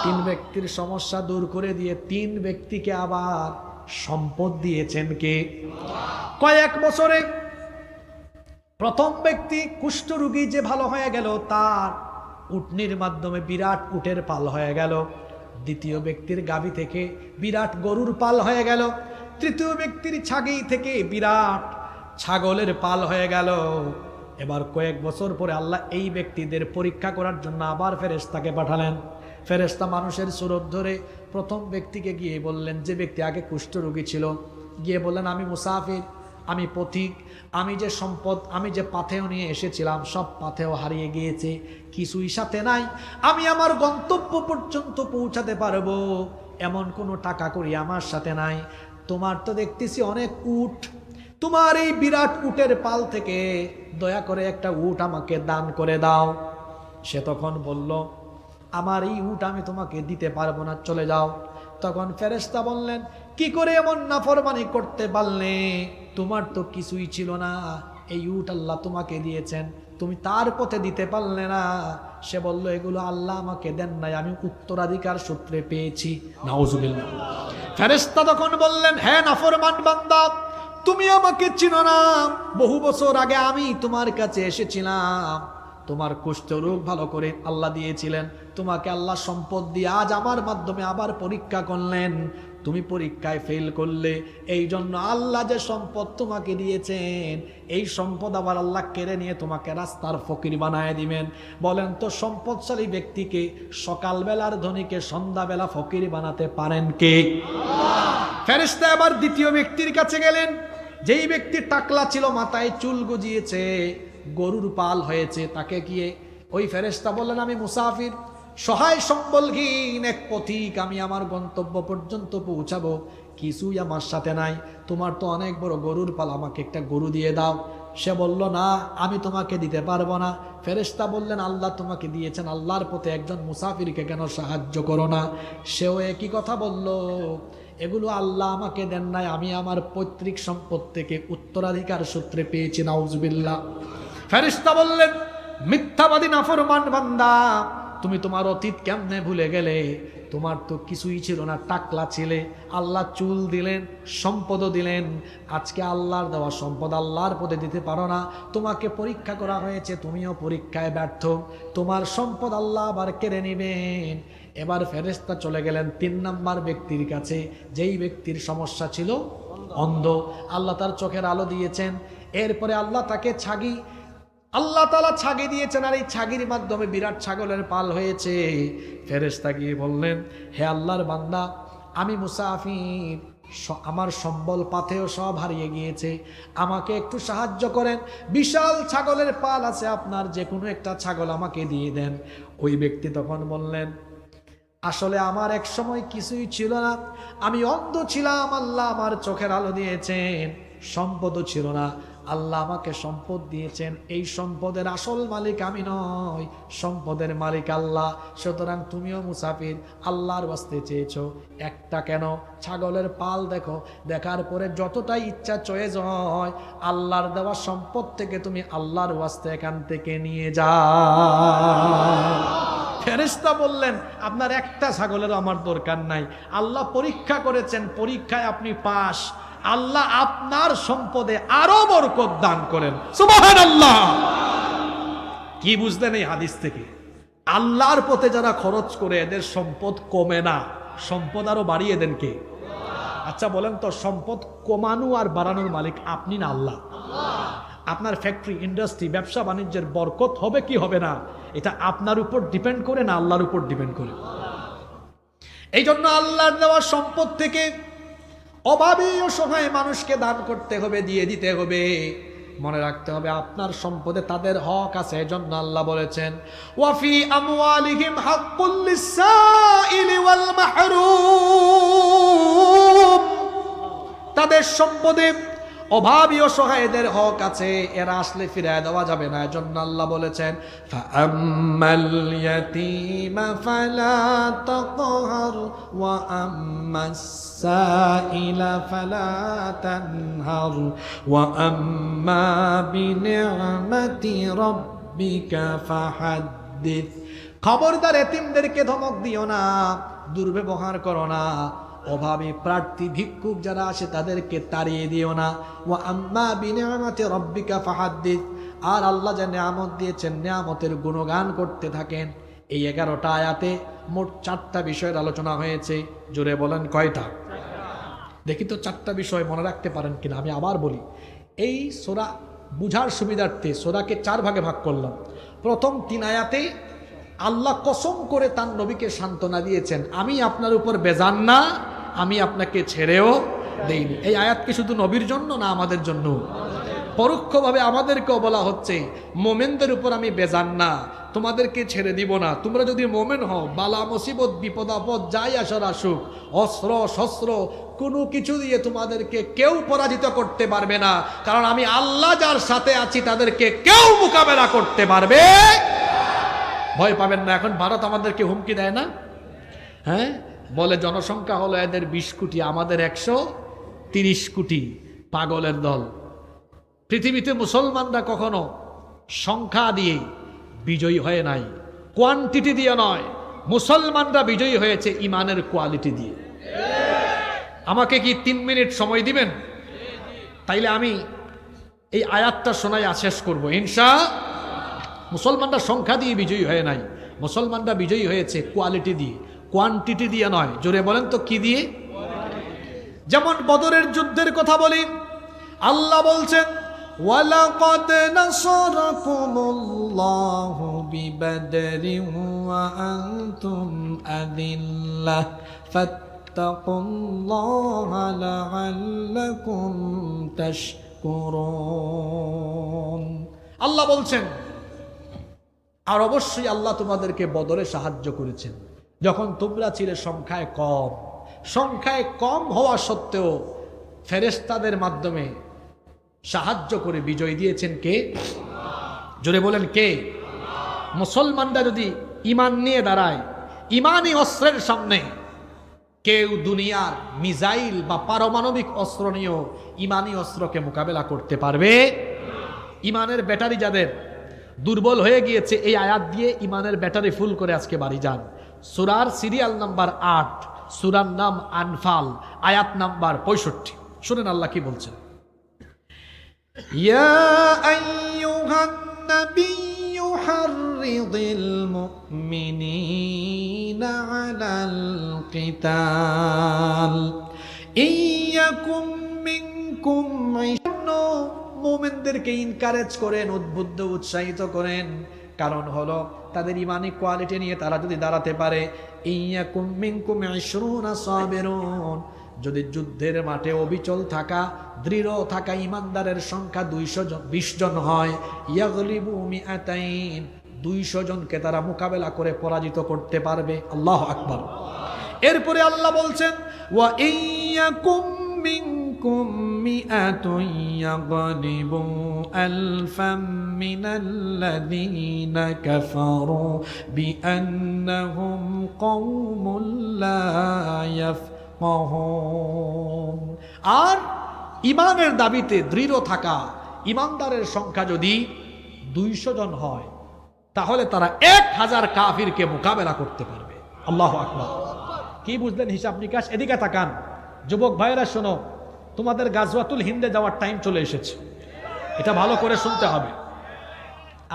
তিন ব্যক্তির সমস্যা দূর করে দিয়ে তিন ব্যক্তিকে আবার সম্পদ দিয়েছেন কে? কয়েক বছরে প্রথম ব্যক্তি কুষ্ঠরোগী যে ভালো হয়ে গেল, তার উটনির মাধ্যমে বিরাট উটের পাল হয়ে গেল। দ্বিতীয় ব্যক্তির গাভী থেকে বিরাট গরুর পাল হয়ে গেল। তৃতীয় ব্যক্তির ছাগি থেকে বিরাট ছাগলের পাল হয়ে গেল। এবার কয়েক বছর পরে আল্লাহ এই ব্যক্তিদের পরীক্ষা করার জন্য আবার ফেরেশতাকে পাঠালেন। ফেরেশতা মানুষের সুরত ধরে প্রথম ব্যক্তিকে গিয়ে বললেন, যে ব্যক্তি আগে কুষ্ঠরোগী ছিল, গিয়ে বললেন, আমি মুসাফির, আমি পথিক, আমি যে সম্পদ, আমি যে পাথেয় নিয়ে এসেছিলাম সব পাথেয় হারিয়ে গিয়েছে, কিছুই সাথে নাই, আমি আমার গন্তব্য পর্যন্ত পৌঁছাতে পারবো এমন কোনো টাকা করি আমার সাথে নাই। তোমার তো দেখতেছি অনেক উট, তোমার এই বিরাট উটের পাল থেকে দয়া করে একটা উট আমাকে দান করে দাও। সে তখন বলল, আমার এই উট আমি তোমাকে দিতে পারবো না, চলে যাও। তখন ফেরেশতা বললেন, কি করে এমন নাফরমানি করতে পারলে? তোমার তো কিছুই ছিল না, এই উট আল্লাহ তোমাকে দিয়েছেন, তুমি তার পথে দিতে পারলে না। সে বলল, এগুলো আল্লাহ আমাকে দেন নাই, আমি উত্তরাধিকার সূত্রে পেয়েছি। নাউজুবিল্লাহ। ফেরেশতা তখন বললেন, হ্যাঁ নাফরমান বান্দা, তুমি আমাকে চিনো না, বহু বছর আগে আমি তোমার কাছে এসেছিলাম, তোমার কুষ্ঠরোগ ভালো করে আল্লাহ দিয়েছিলেন, তোমাকে আল্লাহ সম্পদ দিয়ে আজ আমার মাধ্যমে আবার পরীক্ষা করলেন, তুমি পরীক্ষায় ফেল করলে, এই জন্য আল্লাহ যে সম্পদ তোমাকে দিয়েছেন এই সম্পদ আবার আল্লাহ কেড়ে নিয়ে তোমাকে রাস্তার ফকির বানায় দিবেন। বলেন তো, সম্পদশালী ব্যক্তিকে সকালবেলার ধনীকে সন্ধ্যাবেলা ফকির বানাতে পারেন কে? ফেরেশতা আবার দ্বিতীয় ব্যক্তির কাছে গেলেন, যেই ব্যক্তি টাকলা ছিল, মাথায় চুল গজিয়েছে, গরুর পাল হয়েছে, তাকে গিয়ে ওই ফেরেশতা বললেন, আমি মুসাফির, সহায় সম্বলহীন এক পথিক, আমি আমার গন্তব্য পর্যন্ত পৌঁছাবো, কিছুই আমার সাথে নাই, তোমার তো অনেক বড় গরুর পাল, আমাকে একটা গরু দিয়ে দাও। সে বলল, না আমি তোমাকে দিতে পারবো না। ফেরেশতা বললেন, আল্লাহ তোমাকে দিয়েছেন, আল্লাহর পথে একজন মুসাফিরকে কেন সাহায্য করো না? সেও একই কথা বলল, এগুলো আল্লাহ আমাকে দেন নাই, আমি আমার পৈতৃক সম্পদ থেকে উত্তরাধিকার সূত্রে পেয়েছি। নাউজুবিল্লাহ। ফেরেশতা বললেন, মিথ্যাবাদী নাফরমান বান্দা, তুমি তোমার অতীত কেমনে ভুলে গেলে? তোমার তো কিছুই ছিল না, টাকলা ছিলে, আল্লাহ চুল দিলেন, সম্পদও দিলেন, আজকে আল্লাহর দেওয়া সম্পদ আল্লাহর পদে দিতে পারো না, তোমাকে পরীক্ষা করা হয়েছে, তুমিও পরীক্ষায় ব্যর্থ, তোমার সম্পদ আল্লাহ আবার কেড়ে নেবেন। এবার ফেরেশতা চলে গেলেন ৩ নাম্বার ব্যক্তির কাছে, যেই ব্যক্তির সমস্যা ছিল অন্ধ, আল্লাহ তার চোখের আলো দিয়েছেন। এরপরে আল্লাহ তাকে আল্লাহ তাআলা ছাগি দিয়েছেন, আর এই ছাগির মাধ্যমে বিরাট ছাগলের পাল হয়েছে। ফেরেশতা গিয়ে বললেন, হে আল্লাহর বান্দা, আমি মুসাফির, আমার সম্বল পাথেও সব হারিয়ে গিয়েছে, আমাকে একটু সাহায্য করেন, বিশাল ছাগলের পাল আছে আপনার, যে কোনো একটা ছাগল আমাকে দিয়ে দেন। ওই ব্যক্তি তখন বললেন, আসলে আমার এক সময় কিছুই ছিল না, আমি অন্ধ ছিলাম, আল্লাহ আমার চোখের আলো দিয়েছেন, সম্পদও ছিল না, আল্লাহ আমাকে সম্পদ দিয়েছেন, এই সম্পদের আসল মালিক আমি নয়, সম্পদের মালিক আল্লাহ, সুতরাং তুমিও মুসাফির, আল্লাহর ওয়াস্তে চেয়েছো, একটা কেন ছাগলের পাল দেখো, দেখার পরে যতটাই ইচ্ছা চয়েস হয়, আল্লাহর দেওয়া সম্পদ থেকে তুমি আল্লাহর ওয়াস্তে এখান থেকে নিয়ে যাও। ফেরেশতা বললেন, আপনার একটা ছাগলের আমার দরকার নাই, আল্লাহ পরীক্ষা করেছেন, পরীক্ষায় আপনি পাস, আল্লাহ আপনার সম্পদে আরো বরকত দান করেন। সুবহানাল্লাহ। কি বুঝলেন এই হাদিস থেকে? আল্লাহর পথে যারা খরচ করে এদের সম্পদ কমে না, সম্পদ আরো বাড়িয়ে দেন কে? আচ্ছা বলেন তো, সম্পদ কমানো আর বাড়ানোর মালিক আপনি না আল্লাহ? আপনার ফ্যাক্টরি, ইন্ডাস্ট্রি, ব্যবসা বাণিজ্যের বরকত হবে কি হবে না? এটা আপনার উপর ডিপেন্ড করে না আল্লাহর উপর ডিপেন্ড করে। এই জন্য আল্লাহর দেওয়া সম্পদ থেকে অভাবী অসহায় মানুষকে দান করতে হবে, দিয়ে দিতে হবে। মনে রাখতে হবে আপনার সম্পদে তাদের হক আছে। এজন্য আল্লাহ বলেছেন ওয়াফি আমওয়ালিহিম হাক্কুল লিসাইলি ওয়াল মাহরুম, তাদের সম্পদে অভাবী অসহায়দের হক আছে, এরা আসলে ফিরিয়ে দেওয়া যাবে না। এজন্য আল্লাহ বলেছেন ফাআম্মাল ইয়াতীমা ফালা তাকহার ওয়া আম্মাস সাইলা ফালা তানহার ওয়া আম্মা বিনি'মাতি রাব্বিকা ফাহাদ্দিস। খবরদার এতিমদেরকে ধমক দিও না, দুর্ব্যবহার করো না, অভাবী প্রার্থী ভিক্ষুক যারা আসে তাদেরকে তাড়িয়ে দিও না। ওয়া আম্মা বিনি'মাতি রাব্বিকা ফাহাদ্দিস, আর আল্লাহ যে নিয়ামত দিয়েছেন নিয়ামতের গুণগান করতে থাকেন। এই 11টা আয়াতে মোট 4টা বিষয়ের আলোচনা হয়েছে। জোরে বলেন কয়টা? দেখি তো 4টা বিষয় মনে রাখতে পারেন কিনা। আমি আবার বলি, এই সূরা বুঝার সুবিধার্থে সূরাকে 4 ভাগে ভাগ করলাম। প্রথম 3 আয়াতে আল্লাহ কসম করে তার নবীকে সান্ত্বনা দিয়েছেন, আমি আপনার উপর বেজান না, আমি আপনাকে ছেড়েও দেইনি। এই আয়াত কি শুধু নবীর জন্য না আমাদের জন্য? পরোক্ষভাবে আমাদেরকেও বলা হচ্ছে মোমেনদের উপর আমি বেজান না, তোমাদেরকে ছেড়ে দিব না। তোমরা যদি মোমেন হও, বালা মুসিবত বিপদ আপদ যাই আসার আসুক, অস্ত্র শস্ত্র কোনো কিছু দিয়ে তোমাদেরকে কেউ পরাজিত করতে পারবে না, কারণ আমি আল্লাহ যার সাথে আছি তাদেরকে কেউ মোকাবেলা করতে পারবে। ভয় পাবেন না। এখন ভারত আমাদেরকে হুমকি দেয় না? হ্যাঁ, বলে জনসংখ্যা হলো এদের 20 কোটি, আমাদের 130 কোটি। পাগলের দল। পৃথিবীতে মুসলমানরা কখনো সংখ্যা দিয়ে বিজয়ী হয়ে নাই, কোয়ান্টিটি দিয়ে নয়। মুসলমানরা বিজয়ী হয়েছে ইমানের কোয়ালিটি দিয়ে। আমাকে কি 3 মিনিট সময় দিবেন? তাইলে আমি এই আয়াতটা শোনাইয়া শেষ করবো ইনশাআল্লাহ। মুসলমানরা সংখ্যা দিয়ে বিজয়ী হয়ে নাই, মুসলমানরা বিজয়ী হয়েছে কোয়ালিটি দিয়ে, কোয়ান্টিটি দিয়ে নয়। জোরে বলেন তো কি দিয়ে? যেমন বদরের যুদ্ধের কথা বলি, আল্লাহ বলছেন ওয়ালাকাদ নাসারাকুমুল্লাহু বিবাদরিন ওয়া আনতুম আযিল্লাহ ফাত্তাকুল্লাহা লাআল্লাকুম তাশকুরুন। আল্লাহ বলছেন, আর অবশ্যই আল্লাহ তোমাদেরকে বদরে সাহায্য করেছেন যখন তোমরা ছিলে সংখ্যায় কম। সংখ্যায় কম হওয়া সত্ত্বেও ফেরেশতাদের মাধ্যমে সাহায্য করে বিজয় দিয়েছেন কে? জোরে বলেন কে? মুসলমানরা যদি ঈমান নিয়ে দাঁড়ায়, ঈমানী অস্ত্রের সামনে কেউ দুনিয়ার মিসাইল বা পারমাণবিক অস্ত্র নিয়েও ঈমানী অস্ত্রকে মোকাবেলা করতে পারবে। ঈমানের ব্যাটারি যাদের দুর্বল হয়ে গিয়েছে, এই আয়াত দিয়ে ঈমানের ব্যাটারি ফুল করে আজকে বাড়ি যান। সূরার সিরিয়াল নাম্বার 8, সূরার নাম আনফাল, আয়াত নাম্বার 65। শুনেন আল্লাহ কি বলছেন। ইয়া আইয়ুহান নাবিয়্যু হাররিদিল মুমিনিনা আলাল কিতাল ইয়াকুম মিনকুম। মুমিনদেরকে ইনকারেজ করেন, উদ্বুদ্ধ উৎসাহিত করেন। কারণ হলো তাদের ইমানি কোয়ালিটি নিয়ে তারা যদি দাঁড়াতে পারে। ইয়াকুম মিনকুম 20 সাবিরুন, যদি যুদ্ধের মাঠে অবিচল থাকা, দৃঢ় থাকা ইমানদারের সংখ্যা 220 জন হয়, ইয়াগলিবু মিআতাইন, 200 জনকে তারা মোকাবেলা করে পরাজিত করতে পারবে। আল্লাহু আকবার। এরপরে আল্লাহ বলছেন ওয়া ইয়াকুম মিনকুম মিআতুন ইয়াগলিবু আলফাম মিনাল্লাযীনা কাফারু বিআন্নাহুম কওমুন লা ইয়াফকাহুন। আর ইমানের দাবিতে দৃঢ় থাকা ইমানদারের সংখ্যা যদি 200 জন হয়, তাহলে তারা 1000 কাফিরকে মোকাবেলা করতে পারবে। আল্লাহু আকবার। কি বুঝলেন হিসাব নিকাশ? এদিকে তাকান যুবক ভাইয়েরা, শোনো, তোমাদের গাজওয়াতুল হিন্দে যাওয়ার টাইম চলে এসেছে। এটা ভালো করে শুনতে হবে।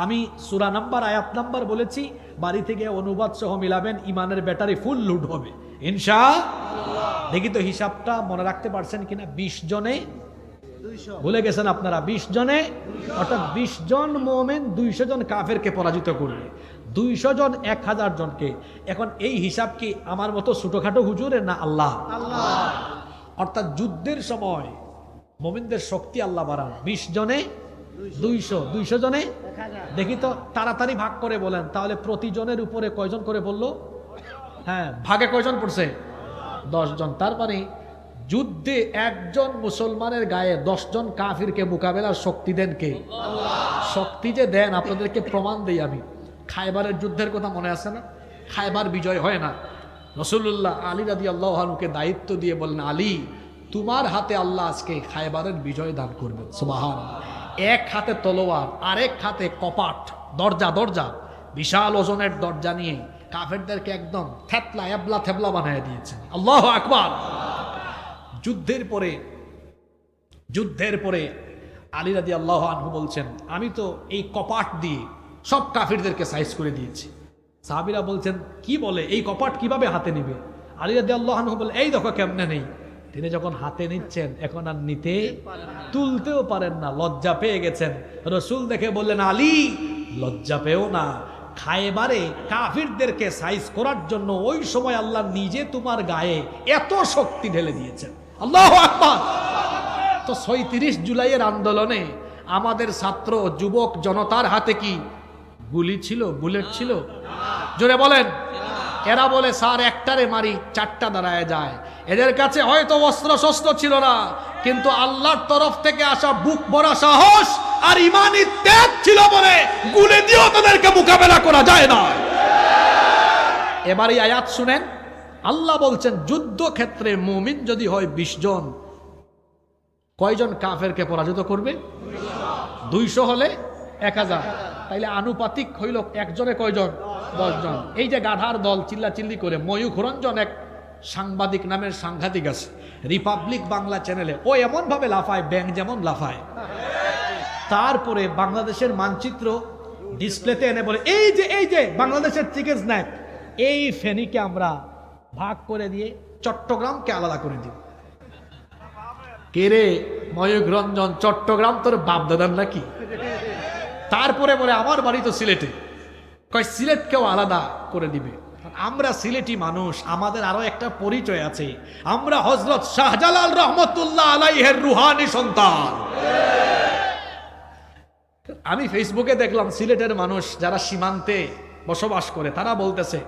আমি সূরা নাম্বার আয়াত নাম্বার বলেছি, বাড়ি থেকে অনুবাদ সহ মিলাবেন, ইমানের ব্যাটারি ফুল লোড হবে ইনশাআল্লাহ। দেখি তো হিসাবটা মনে রাখতে পারছেন কিনা। 20 জনে ভুলে গেছেন আপনারা? 20 জনে, অর্থাৎ 20 জন মুমিন 200 জন কাফেরকে পরাজিত করবে। 200 জন 1000 জনকে। এখন এই হিসাব কি আমার মতো ছোটখাটো হুজুরের না আল্লাহ? অর্থাৎ যুদ্ধের সময় মুমিনদের শক্তি আল্লাহ বাড়ান। 20 জনে 200, 200 জনে দেখি তো তাড়াতাড়ি ভাগ করে বলেন, তাহলে প্রতিজনের উপরে কয়জন করে বললো? হ্যাঁ, ভাগে কয়জন পড়ছে? 10 জন। তার মানে যুদ্ধে একজন মুসলমানের গায়ে 10 জন কাফিরকে মোকাবেলার শক্তি দেন কে? শক্তি যে দেন আপনাদেরকে প্রমাণ দেই আমি। খায়বারের যুদ্ধের কথা মনে আছে না? খায়বার বিজয় হয় না, রাসূলুল্লাহ আলী রাদিয়াল্লাহু আনহুকে দায়িত্ব দিয়ে বললেন, আলী তোমার হাতে আল্লাহ আজকে খায়বারের বিজয় দান করবেন। সুবহানাল্লাহ। এক হাতে তলোয়ার, আরেক হাতে কপাট, দরজা বিশাল ওজনের দরজা নিয়ে কাফেরদেরকে একদম থেতলা এবলা থেবলা বানিয়ে দিয়েছেন। আল্লাহু আকবার। যুদ্ধের পরে আলী রাদিয়াল্লাহু আনহু বলছেন, আমি তো এই কপাট দিয়ে সব কাফিরদেরকে সাইজ করে দিয়েছি। সাহাবীরা বলছেন, কি বলে, এই কপাট কিভাবে হাতে নিবে? আলী রাদিয়াল্লাহু আনহু বলে, এই দেখো কেমনে নেই। তিনি যখন হাতে নিচ্ছেন এখন আর নিতে তুলতেও পারেন না, লজ্জা পেয়ে গেছেন। রাসূল দেখে বললেন, আলী লজ্জা পেও না, খায়বারে কাফিরদেরকে সাইজ করার জন্য ওই সময় আল্লাহ নিজে তোমার গায়ে এত শক্তি ঢেলে দিয়েছেন। আল্লাহু আকবার। তো ৩৬ জুলাইয়ের আন্দোলনে আমাদের ছাত্র যুবক জনতার হাতে কি গুলি ছিল, বুলেট ছিল? জোরে বলেন। এরা বলে স্যার একটারে মারি 4টা দাঁড়ায় যায়। এদের কাছে হয়তো অস্ত্র শস্ত্র ছিল না, কিন্তু আল্লাহর তরফ থেকে আসা বুক ভরা সাহস আর ইমানি ত্যাগ ছিল বলে গুলি দিয়েও তাদেরকে মোকাবেলা করা যায় না। এবার এই আয়াত শুনেন, আল্লাহ বলছেন যুদ্ধক্ষেত্রে মুমিন যদি হয় 20 জন, কয়জন কাফেরকে পরাজিত করবে? 200 হলে 1000, তাইলে আনুপাতিক হইল একজনে কয়জন? 10 জন। এই যে গাধার দল চিল্লাচিল্লি করে, ময়ূখ রঞ্জন এক সাংবাদিক নামের সাংঘাতিক আছে রিপাবলিক বাংলা চ্যানেলে, ও এমন ভাবে লাফায় ব্যাং যেমন লাফায়। তারপরে বাংলাদেশের মানচিত্র ডিসপ্লেতে এনে বলে, এই যে বাংলাদেশের চিকেন স্ন্যাক, এই ফেনীকে আমরা ভাগ করে দিয়ে চট্টগ্রামকে আলাদা করে দিই। কে রে ময়ূখ রঞ্জন, চট্টগ্রাম তোর বাপদাদার নাকি? তারপরে বলে আমার বাড়ি তো সিলেটে, কয় সিলেটকেও আলাদা করে দিবে। আমরা সিলেটি মানুষ, আমাদের আরো একটা পরিচয় আছে, আমরা হযরত শাহজালাল রহমতুল্লাহ আলাইহির রুহানি সন্তান। আমি ফেসবুকে দেখলাম সিলেটের মানুষ যারা সীমান্তে বসবাস করে, তারা বলতেছে,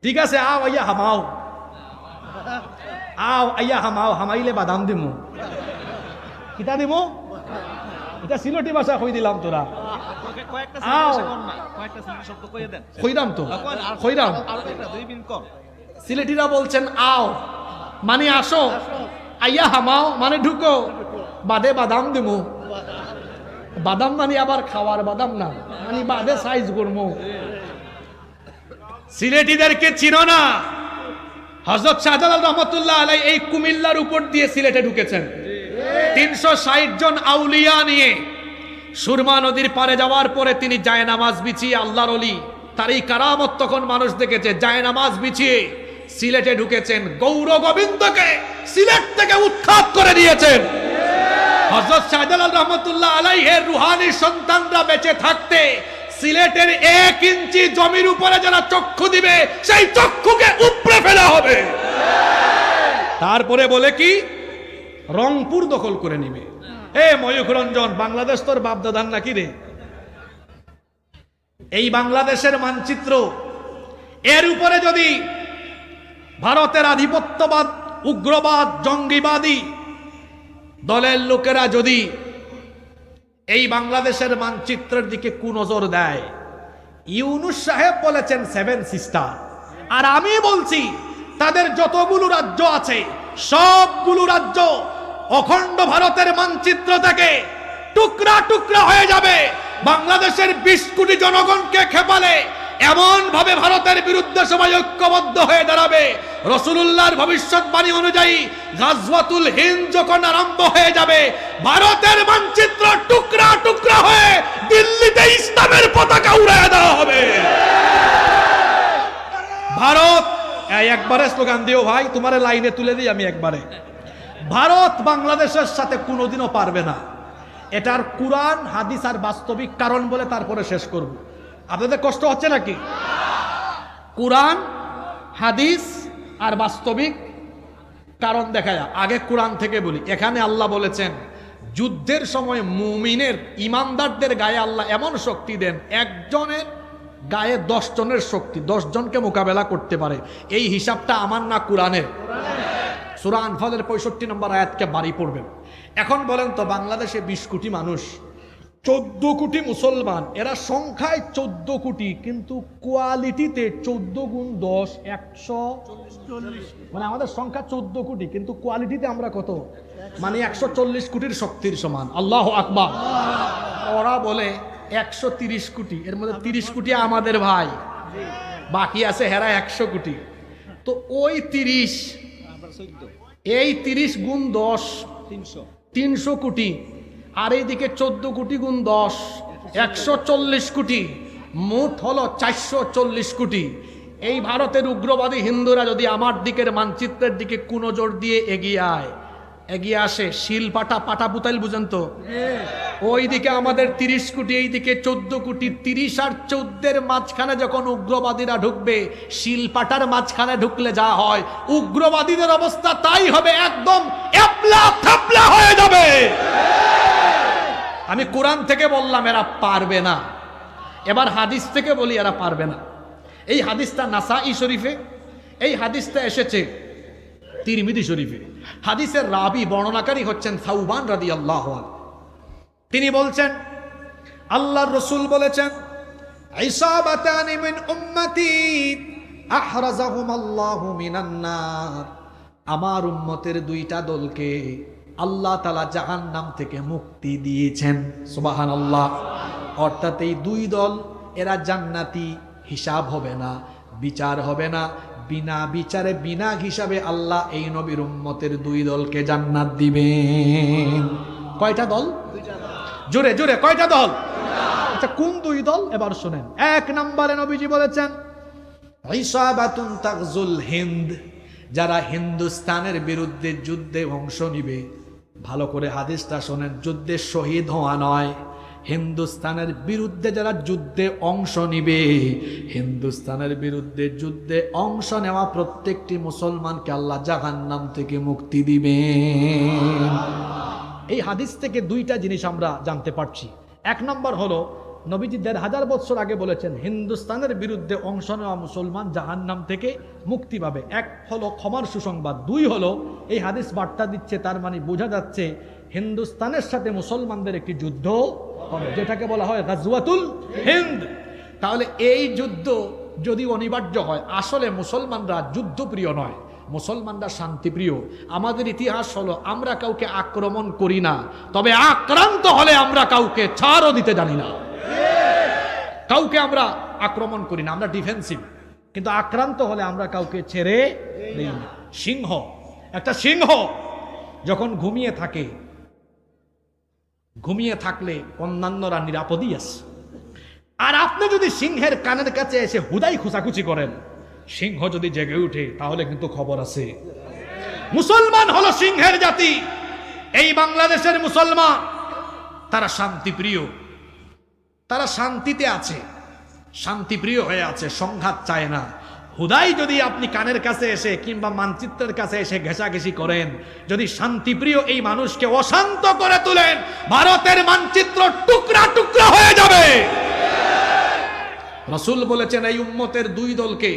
ঠিক আছে আও আইয়া হামাও, হামাইলে বাদাম দিমু। কিতা দিমু? এটা সিলেটি ভাষা কই দিলাম তোরা। সিলেটিরা বলছেন আও মানে আসো, আইয়া হামাও মানে ঢুকো, বাদে বাদাম দিমু। বাদাম মানে আবার খাওয়ার বাদাম না, মানে বাদে সাইজ করবো। সিলেটিদেরকে চিনো না? হযরত শাহজালাল রহমতুল্লাহ আলাইহি এই কুমিল্লার উপর দিয়ে সিলেটে ঢুকেছেন 360 জন আউলিয়া নিয়ে। সুরমা নদীর পারে যাওয়ার পরে তিনি জায়নামাজ বিছিয়ে, আল্লাহর ওলি, তার এই কারামত তখন মানুষ দেখেছে, জায়নামাজ বিছিয়ে সিলেটে ঢুকেছেন, গৌর গোবিন্দকে সিলেট থেকে উৎখাত করে দিয়েছেন। হযরত শাহজালাল রহমতুল্লাহ আলাইহির রুহানি সন্তানরা বেঁচে থাকতে সিলেটের 1 ইঞ্চি জমির উপরে যারা চক্ষু দিবে সেই চক্ষুকে উপড়ে ফেলা হবে। তারপরে বলে কি রংপুর দখল করে নিবে। এ ময়ূখ রঞ্জন, বাংলাদেশ তোর বাপদাদার নাকি রে? এই বাংলাদেশের মানচিত্র, এর উপরে যদি ভারতের আধিপত্যবাদ, উগ্রবাদ, জঙ্গিবাদী দলের লোকেরা যদি এই বাংলাদেশের মানচিত্রের দিকে কুনজর দেয়, ইউনূস সাহেব বলেছেন 7 সিস্টার, আর আমি বলছি তাদের যতগুলো রাজ্য আছে সবগুলো রাজ্য অখণ্ড ভারতের মানচিত্র থেকে টুকরা টুকরা হয়ে যাবে। বাংলাদেশের 20 কোটি জনগণকে খেপালে এমন ভাবে ভারতের বিরুদ্ধে সবাই ঐক্যবদ্ধ হয়ে দাঁড়াবে। রাসূলুল্লাহর ভবিষ্যৎবাণী অনুযায়ী গাজওয়াতুল হিন্দ যখন আরম্ভ হয়ে যাবে, ভারতের মানচিত্র টুকরা টুকরা হয়ে দিল্লিতে ইসলামের পতাকা উড়াইয়া দেওয়া হবে। ভারত, একবারে স্লোগান দিও ভাই, তোমার লাইনে তুলে দিই আমি একবারে। ভারত বাংলাদেশের সাথে কোনোদিনও পারবে না। এটার কুরআন, হাদিস আর বাস্তবিক কারণ বলে তারপরে শেষ করব। আপনাদের কষ্ট হচ্ছে নাকি? কোরআন, হাদিস আর বাস্তবিক কারণ দেখা যায়। আগে কোরআন থেকে বলি। এখানে আল্লাহ বলেছেন যুদ্ধের সময় মুমিনের, ইমানদারদের গায়ে আল্লাহ এমন শক্তি দেন, একজনের গায়ে 10 জনের শক্তি, 10 জনকে মোকাবেলা করতে পারে। এই হিসাবটা আমার না কোরআনের? সূরা আনফালের 65 নম্বর আয়াতকে বাড়ি পড়বেন। এখন বলেন তো, বাংলাদেশে 20 কোটি মানুষ, 14 কোটি মুসলমান, এরা সংখ্যায় 14 কোটি, কিন্তু কোয়ালিটিতে 14 গুণ 10 140, মানে আমাদের সংখ্যা 14 কোটি, কিন্তু কোয়ালিটিতে আমরা কত? মানে 140 কোটির শক্তির সমান। আল্লাহু আকবার। ওরা বলে 130 কোটি, এর মধ্যে 30 কোটি আমাদের ভাই, বাকি আছে হেরা 100 কোটি। তো ওই 30, এই 30 গুণ 10 300 কোটি, আর এইদিকে 14 কোটি গুণ 10 140 কোটি, মোট হলো 440 কোটি। এই ভারতের উগ্রবাদী হিন্দুরা যদি আমার দিকের মানচিত্রের দিকে কুনজর দিয়ে এগিয়ে আসে, শিলপাটা পাটাপুতাইল বুঝেন তো, ওই দিকে আমাদের 30 কোটি, এই দিকে 14 কোটি, 30 আর 14-এর মাঝখানে যখন উগ্রবাদীরা ঢুকবে, শিলপাটার মাঝখানে ঢুকলে যা হয়, উগ্রবাদীদের অবস্থা তাই হবে, একদম এবলা থাপলা হয়ে যাবে। আমি কোরআন থেকে বললাম এরা পারবে না, এবার হাদিস থেকে বলি এরা পারবে না। এই হাদিসটা নাসাই শরীফে, এই হাদিসটা এসেছে তিরমিজি শরীফে। হাদিসের রাবি, বর্ণনাকারী হচ্ছেন সাউবান রাদিয়াল্লাহু আনহু। তিনি বলছেন আল্লাহর রাসূল বলেছেন, ইসাবাতানি মিন উম্মতি আহরাজাহুমাল্লাহু মিনান নার, আমার উম্মতের 2টা দলকে আল্লাহ তাআলা জাহান্নাম থেকে মুক্তি দিয়েছেন। সুবহানাল্লাহ। অর্থাৎ এই 2 দল, এরা জান্নাতি, হিসাব হবে না, বিচার হবে না, বিনা বিচারে বিনা হিসাবে আল্লাহ এই নবীর উম্মতের 2 দলকে জান্নাত দিবেন। কয়টা দল? জোরে জোরে কয়টা দল? আচ্ছা, কোন 2 দল এবার শুনেন। 1 নম্বরে নবীজি বলেছেন ইসাবাতুন তাগজুল হিন্দ, যারা হিন্দুস্তানের বিরুদ্ধে যুদ্ধে অংশ নিবে। ভালো করে হাদিসটা শোনেন, যুদ্ধে শহীদ হওয়া নয়, হিন্দুস্তানের বিরুদ্ধে যারা যুদ্ধে অংশ নিবে, হিন্দুস্তানের বিরুদ্ধে যুদ্ধে অংশ নেওয়া প্রত্যেকটি মুসলমানকে আল্লাহ জাহান্নাম থেকে মুক্তি দিবেন। এই হাদিস থেকে 2টা জিনিস আমরা জানতে পারছি। 1 নম্বর হলো, নবীজি 1500 বছর আগে বলেছেন হিন্দুস্তানের বিরুদ্ধে অংশ নেওয়া মুসলমান জাহান্নাম থেকে মুক্তি পাবে। 1 হলো ক্ষমার সুসংবাদ, 2 হলো এই হাদিস বার্তা দিচ্ছে, তার মানে বোঝা যাচ্ছে হিন্দুস্তানের সাথে মুসলমানদের একটি যুদ্ধ হবে, যেটাকে বলা হয় গাজওয়াতুল হিন্দ। তাহলে এই যুদ্ধ যদি অনিবার্য হয়, আসলে মুসলমানরা যুদ্ধপ্রিয় নয়, মুসলমানরা শান্তিপ্রিয়। আমাদের ইতিহাস হলো আমরা কাউকে আক্রমণ করি না, তবে আক্রান্ত হলে আমরা কাউকে ছাড়ও দিতে জানি না। কাউকে আমরা আক্রমণ করি না, আমরা ডিফেন্সিভ, কিন্তু আক্রান্ত হলে আমরা কাউকে ছেড়ে দিই না। সিংহ, একটা সিংহ যখন ঘুমিয়ে থাকলে অন্যান্যরা নিরাপদই আছে। আর আপনি যদি সিংহের কানের কাছে এসে হুদাই খুঁচাখুচি করেন, সিংহ যদি জেগে উঠে তাহলে কিন্তু খবর আছে। মুসলমান হলো সিংহের জাতি। এই বাংলাদেশের মুসলমান, তারা শান্তিপ্রিয়, তারা শান্তিতে আছে, শান্তিপ্রিয় হয়ে আছে, সংঘাত চায় না। হুদাই যদি আপনি কানের কাছে এসে কিংবা মানচিত্রের কাছে এসে ঘেঁষাঘেঁষি করেন, যদি শান্তিপ্রিয় এই মানুষকে অশান্ত করে তুলেন, ভারতের মানচিত্র টুকরা টুকরা হয়ে যাবে। রাসূল বলেছেন এই উম্মতের 2 দলকে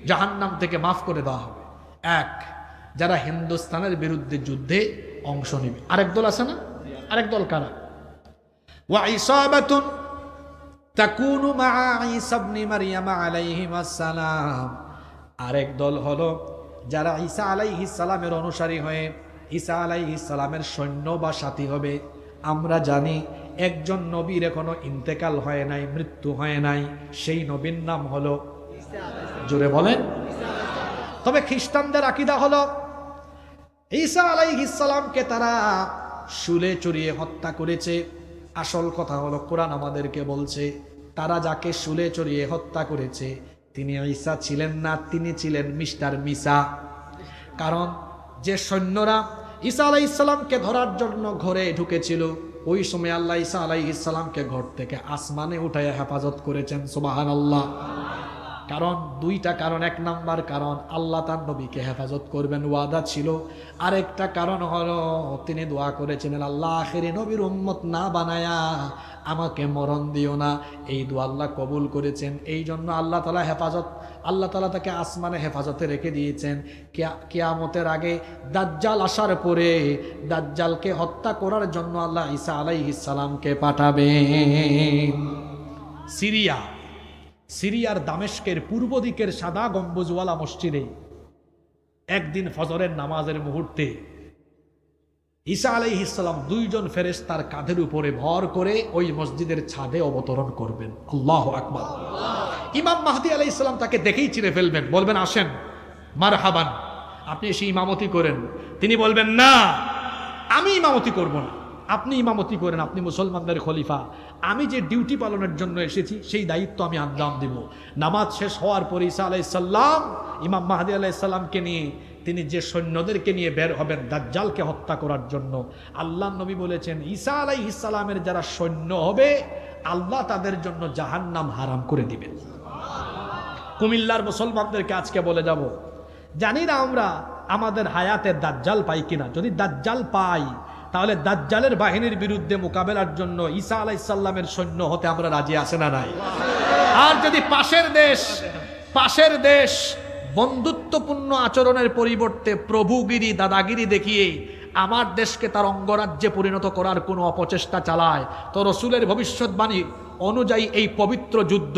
জাহান্নাম থেকে মাফ করে দেওয়া হবে। 1, যারা হিন্দুস্তানের বিরুদ্ধে যুদ্ধে অংশ নেবে। আরেক দল আছে না? আরেক দল কারা? ওয়া ইসাবাতুন তাকুনু মা ঈসা ইবনে মারইয়াম আলাইহিস সালাম, আরেক দল হলো যারা ঈসা আলাইহিস সালামের অনুসারী হয়ে ঈসা আলাইহিস সালামের সৈন্য বা সাথী হবে। আমরা জানি একজন নবীর এখনো ইন্তেকাল হয় নাই, মৃত্যু হয় নাই, সেই নবীর নাম হলো জোরে বলেন। তবে খ্রিস্টানদের আকীদা হলো ঈসা আলাইহিস সালামকে তারা শুলে চড়িয়ে হত্যা করেছে। আসল কথা হলো কোরআন আমাদেরকে বলছে তারা যাকে শুলে চড়িয়ে হত্যা করেছে তিনি ঈসা ছিলেন না, তিনি ছিলেন মিস্টার মিসা। কারণ যে সৈন্যরা ঈসা আলাইহিস সালামকে ধরার জন্য ঘরে ঢুকেছিল, ওই সময় আল্লাহ ঈসা আলাইহিস সালামকে ঘর থেকে আসমানে উঠাইয়া হেফাজত করেছেন। সুবহানাল্লাহ। কারণ দুইটা কারণ, এক নাম্বার কারণ আল্লাহ তার নবীকে হেফাজত করবেন ওয়াদা ছিল, আরেকটা কারণ হলো তিনি দোয়া করেছিলেন, আল্লাহ আখেরি নবীর উম্মত না বানায়া আমাকে মরণ দিও না। এই দোয়া আল্লাহ কবুল করেছেন। এই জন্য আল্লাহ তাআলা তাকে আসমানে হেফাজতে রেখে দিয়েছেন। কিয়ামতের আগে দাজ্জাল আসার পরে দাজ্জালকে হত্যা করার জন্য আল্লাহ ঈসা আলাইহিস সালামকে পাঠাবেন। সিরিয়ার দামেস্কের পূর্ব দিকের সাদা গম্বুজওয়ালা মসজিদে একদিন ফজরের নামাজের মুহূর্তে ঈসা আলাইহিস সালাম দুইজন ফেরেশতার কাঁধের উপরে ভর করে ওই মসজিদের ছাদে অবতরণ করবেন। আল্লাহু আকবার। ইমাম মাহদী আলাইহিস সালাম তাকে দেখেই চিনে ফেলবেন, বলবেন আসেন মারহাবান, আপনি এসে ইমামতি করেন। তিনি বলবেন না, আমি ইমামতি করব না, আপনি ইমামতি করেন, আপনি মুসলমানদের খলিফা, আমি যে ডিউটি পালনের জন্য এসেছি সেই দায়িত্ব আমি আঞ্জাম দিব। নামাজ শেষ হওয়ার পর ঈসা আলাইহিস সালাম ইমাম মাহদী আলাইহিস সালামকে নিয়ে তিনি যে সৈন্যদেরকে নিয়ে বের হবেন দাজ্জালকে হত্যা করার জন্য, আল্লাহ নবী বলেছেন ঈসা আলাইহিস সালামের যারা সৈন্য হবে আল্লাহ তাদের জন্য জাহান্নাম হারাম করে দিবেন। কুমিল্লার মুসলমানদেরকে আজকে বলে যাব, জানি না আমরা আমাদের হায়াতে দাজ্জাল পাই কিনা, যদি দাজ্জাল পাই তাহলে দাজ্জালের বাহিনীর বিরুদ্ধে মোকাবেলার জন্য ঈসা আলাইহিস সালামের সৈন্য হতে আমরা রাজি আছি না নাই? আর যদি পাশের দেশ বন্ধুত্বপূর্ণ আচরণের পরিবর্তে প্রভুগিরি দাদাগিরি দেখিয়ে আমার দেশকে তার অঙ্গরাজ্যে পরিণত করার কোনো অপচেষ্টা চালায়, তো রসুলের ভবিষ্যৎবাণী অনুযায়ী এই পবিত্র যুদ্ধ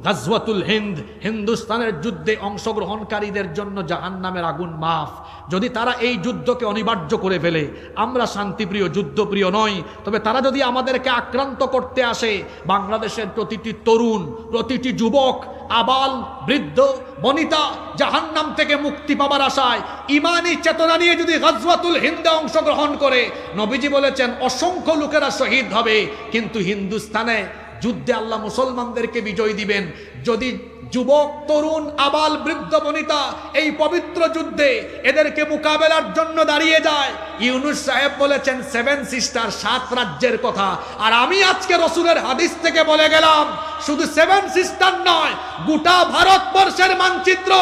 গাজওয়াতুল হিন্দ, হিন্দুস্তানের যুদ্ধে অংশগ্রহণকারীদের জন্য জাহান্নামের আগুন মাফ। যদি তারা এই যুদ্ধকে অনিবার্য করে ফেলে, আমরা শান্তিপ্রিয় যুদ্ধপ্রিয় নই, তবে তারা যদি আমাদেরকে আক্রান্ত করতে আসে, বাংলাদেশের প্রতিটি তরুণ, প্রতিটি যুবক, আবাল বৃদ্ধ বনিতা জাহান্নাম থেকে মুক্তি পাবার আশায় ইমানি চেতনা নিয়ে যদি গাজওয়াতুল হিন্দে অংশগ্রহণ করে, নবীজি বলেছেন অসংখ্য লোকেরা শহীদ হবে, কিন্তু হিন্দুস্তানে যুদ্ধে আল্লাহ মুসলমানদেরকে বিজয় দিবেন। যদি যুবক, তরুণ, আবাল বৃদ্ধ বনিতা এই পবিত্র যুদ্ধে এদেরকে মোকাবেলার জন্য দাঁড়িয়ে যায়, ইউনূস সাহেব বলেছেন 7 সিস্টার, 7 রাজ্যের কথা। আর আমি আজকে রসুলের হাদিস থেকে বলে গেলাম, শুধু 7 সিস্টার নয়, গোটা ভারতবর্ষের মানচিত্র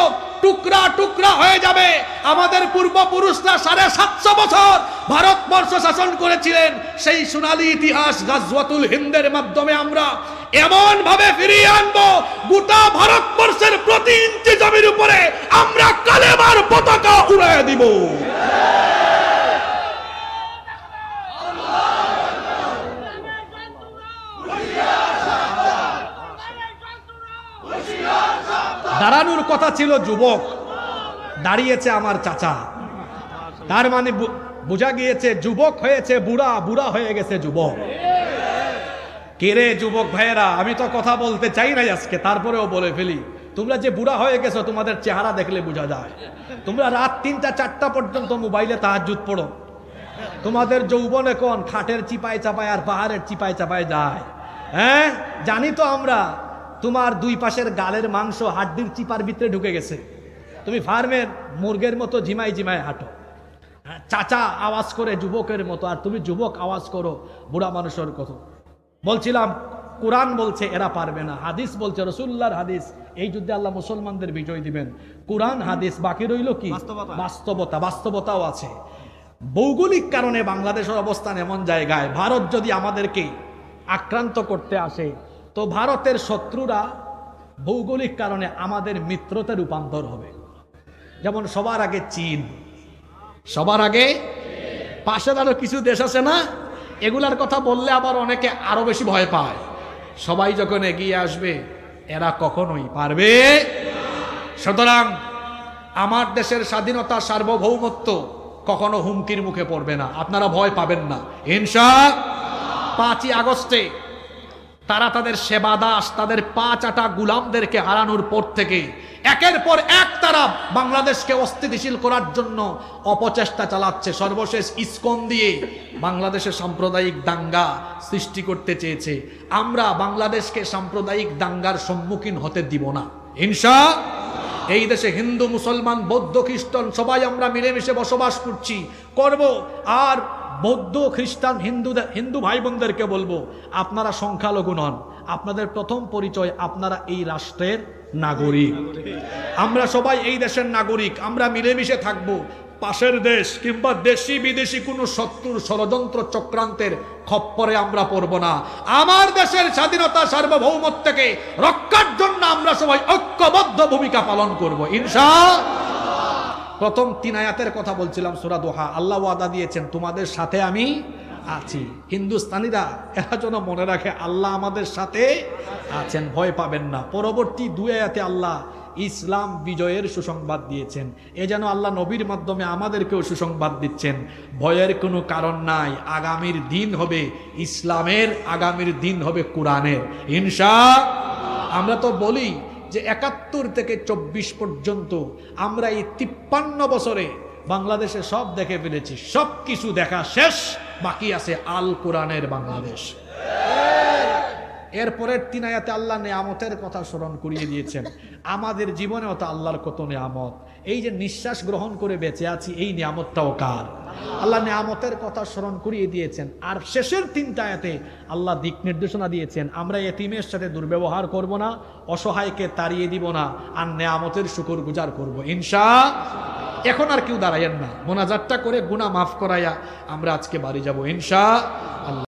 টুকরা টুকরা হয়ে যাবে। আমাদের পূর্বপুরুষরা 750 বছর ভারতবর্ষ শাসন করেছিলেন, সেই সোনালী ইতিহাস গাজওয়াতুল হিন্দের মাধ্যমে আমরা এমন ভাবে ফিরিয়ে আনবো, গোটা ভারতবর্ষের প্রতি ইঞ্চি জমির উপরে আমরা কালেমার পতাকা উড়িয়ে দিব। দাঁড়ানোর কথা ছিল যুবক, দাঁড়িয়েছে আমার চাচা, তার মানে বোঝা গিয়েছে যুবক হয়েছে বুড়া, বুড়া হয়ে গেছে যুবক। কে রে যুবক ভাইয়েরা, আমি তো কথা বলতে চাই না আজকে, তারপরেও বলে ফেলি, তোমরা যে বুড়া হয়ে গেছো তোমাদের চেহারা দেখলে বোঝা যায়। তোমরা রাত 3টা 4টা পর্যন্ত মোবাইলে তাহাজ্জুদ পড়ো, তোমাদের যৌবন এখন খাটের চিপায় চাপায় আর পাহাড়ের চিপায় চাপায় যায়। হ্যাঁ জানি তো আমরা, তোমার দুই পাশের গালের মাংস হাড্ডির চিপার ভিতরে ঢুকে গেছে, তুমি ফার্মের মুরগের মতো ঝিমাই ঝিমায় হাঁটো। চাচা আওয়াজ করে যুবকের মতো, আর তুমি যুবক আওয়াজ করো বুড়া মানুষের কথা। বলছিলাম কোরআন বলছে এরা পারবে না, হাদিস বলছে, রাসূলুল্লাহর হাদিস, এই যুদ্ধে আল্লাহ মুসলমানদের বিজয় দিবেন। কোরআন হাদিস, বাকি রইল কি? বাস্তবতা। বাস্তবতাও আছে। ভৌগোলিক কারণে বাংলাদেশের অবস্থান এমন জায়গায়, ভারত যদি আমাদেরকে আক্রান্ত করতে আসে, তো ভারতের শত্রুরা ভৌগোলিক কারণে আমাদের মিত্রতে রূপান্তর হবে। যেমন সবার আগে চীন, সবার আগে পাশের আরো কিছু দেশ আছে না, এগুলার কথা বললে আবার অনেকে আরো বেশি ভয় পায়। সবাই যখন এগিয়ে আসবে, এরা কখনোই পারবে। সুতরাং আমার দেশের স্বাধীনতা, সার্বভৌমত্ব কখনো হুমকির মুখে পড়বে না, আপনারা ভয় পাবেন না ইনশাআল্লাহ। 5ই আগস্টে তারা তাদের সেবা দাস, তাদের 5 আটা গুলামদেরকে হারানোর পর থেকে একের পর এক তারা বাংলাদেশকে অস্থিতিশীল করার জন্য অপচেষ্টা চালাচ্ছে। সর্বশেষ ইসকন দিয়ে বাংলাদেশে সাম্প্রদায়িক দাঙ্গা সৃষ্টি করতে চেয়েছে। আমরা বাংলাদেশকে সাম্প্রদায়িক দাঙ্গার সম্মুখীন হতে দিব না ইনশাআল্লাহ। এই দেশে হিন্দু, মুসলমান, বৌদ্ধ, খ্রিস্টান সবাই আমরা মিলেমিশে বসবাস করছি, করব। আর বৌদ্ধ খ্রিস্টান হিন্দু ভাই বোনদেরকে বলবো, আপনারা সংখ্যালঘু নন, আপনাদের প্রথম পরিচয় আপনারা এই রাষ্ট্রের নাগরিক। আমরা সবাই এই দেশের নাগরিক, আমরা মিলেমিশে থাকবো। পাশের দেশ কিংবা দেশি বিদেশি কোনো শত্রুর ষড়যন্ত্র চক্রান্তের খপ্পরে আমরা পড়ব না। আমার দেশের স্বাধীনতা সার্বভৌমত্বকে রক্ষার জন্য আমরা সবাই ঐক্যবদ্ধ ভূমিকা পালন করব ইনশাআল্লাহ। প্রথম 3 আয়াতের কথা বলছিলাম সূরা দোহা। আল্লাহ ওয়াদা দিয়েছেন তোমাদের সাথে আমি আছি। হিন্দুস্তানিরা এরা যেন মনে রাখে আল্লাহ আমাদের সাথে আছেন, ভয় পাবেন না। পরবর্তী 2 আয়াতে আল্লাহ ইসলাম বিজয়ের সুসংবাদ দিয়েছেন। এ যেন আল্লাহ নবীর মাধ্যমে আমাদেরকেও সুসংবাদ দিচ্ছেন, ভয়ের কোনো কারণ নাই। আগামীর দিন হবে ইসলামের, আগামীর দিন হবে কোরআনের ইনশাআল্লাহ। আমরা তো বলি যে 71 থেকে 24 পর্যন্ত আমরা এই 53 বছরে বাংলাদেশে সব দেখে ফেলেছি, সব কিছু দেখা শেষ, বাকি আছে আল কোরআনের বাংলাদেশ। এরপরের 3 আয়াতে আল্লাহ নেয়ামতের কথা স্মরণ করিয়ে দিয়েছেন। আমাদের জীবনেও তো আল্লাহর কত নেয়ামত। এই যে নিঃশ্বাস গ্রহণ করে বেঁচে আছি, এই নেয়ামতটাও কার? আল্লাহ নেয়ামতের কথা স্মরণ করিয়ে দিয়েছেন। আর শেষের 3 আয়াতে আল্লাহ দিক নির্দেশনা দিয়েছেন, আমরা এতিমের সাথে দুর্ব্যবহার করব না, অসহায়কে তাড়িয়ে দিব না, আর নেয়ামতের শুকর গুজার করব ইনশাআল্লাহ। এখন আর কেউ দাঁড়াইয়েন না, মোনাজাতটা করে গুনাহ মাফ করাইয়া আমরা আজকে বাড়ি যাব ইনশাআল্লাহ।